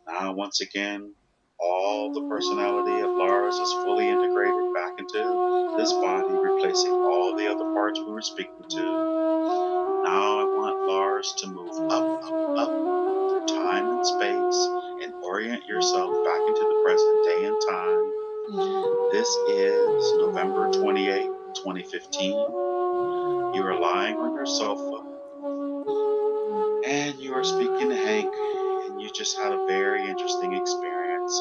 Now, once again, all the personality of Lars is fully integrated back into this body, replacing all the other parts we were speaking to. Now I want Lars to move up, up, up through time and space and orient yourself back into the present day and time. This is November 28, 2015. You are lying on your sofa and you are speaking to Hank, and you just had a very interesting experience.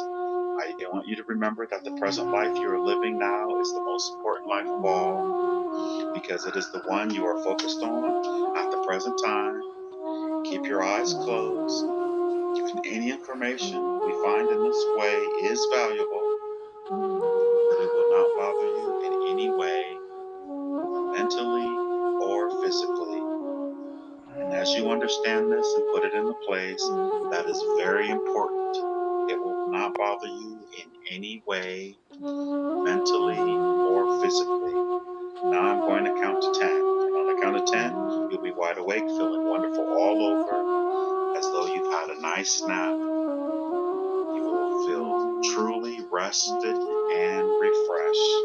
I want you to remember that the present life you are living now is the most important life of all, because it is the one you are focused on at the present time. Keep your eyes closed. And any information we find in this way is valuable. We will not bother you in any way, mentally or physically. And as you understand this and put it into place, that is very important. It will not bother you in any way, mentally or physically. Now I'm going to count to 10. And on the count of 10, you'll be wide awake, feeling wonderful all over, as though you've had a nice nap. You will feel truly rested and refreshed.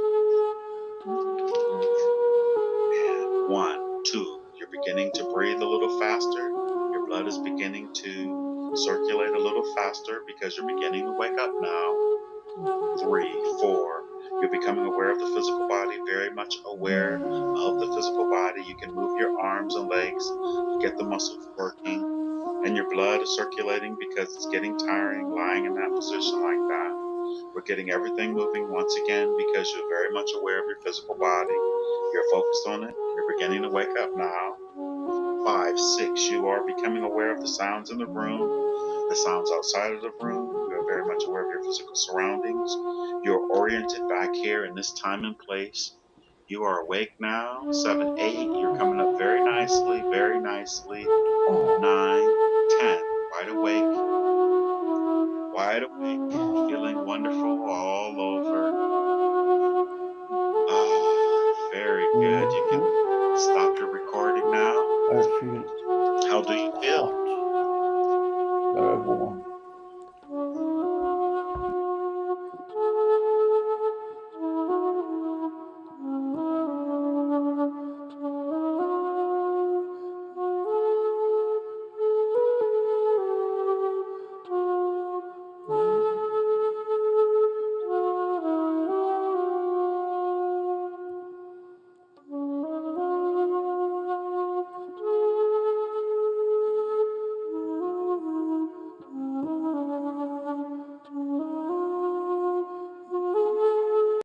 And 1, 2, you're beginning to breathe a little faster. Your blood is beginning to circulate a little faster because you're beginning to wake up now. 3, 4, you're becoming aware of the physical body, very much aware of the physical body. You can move your arms and legs to get the muscles working, and your blood is circulating because it's getting tiring lying in that position like that. We're getting everything moving once again because you're very much aware of your physical body. You're focused on it. You're beginning to wake up now. 5, 6, you are becoming aware of the sounds in the room, the sounds outside of the room. You're very much aware of your physical surroundings. You're oriented back here in this time and place. You are awake now. 7, 8, you're coming up very nicely, very nicely. 9, 10, wide awake, feeling wonderful all over. Ah, very good. You can stop your recording now. I feel How do you feel? hot, very warm.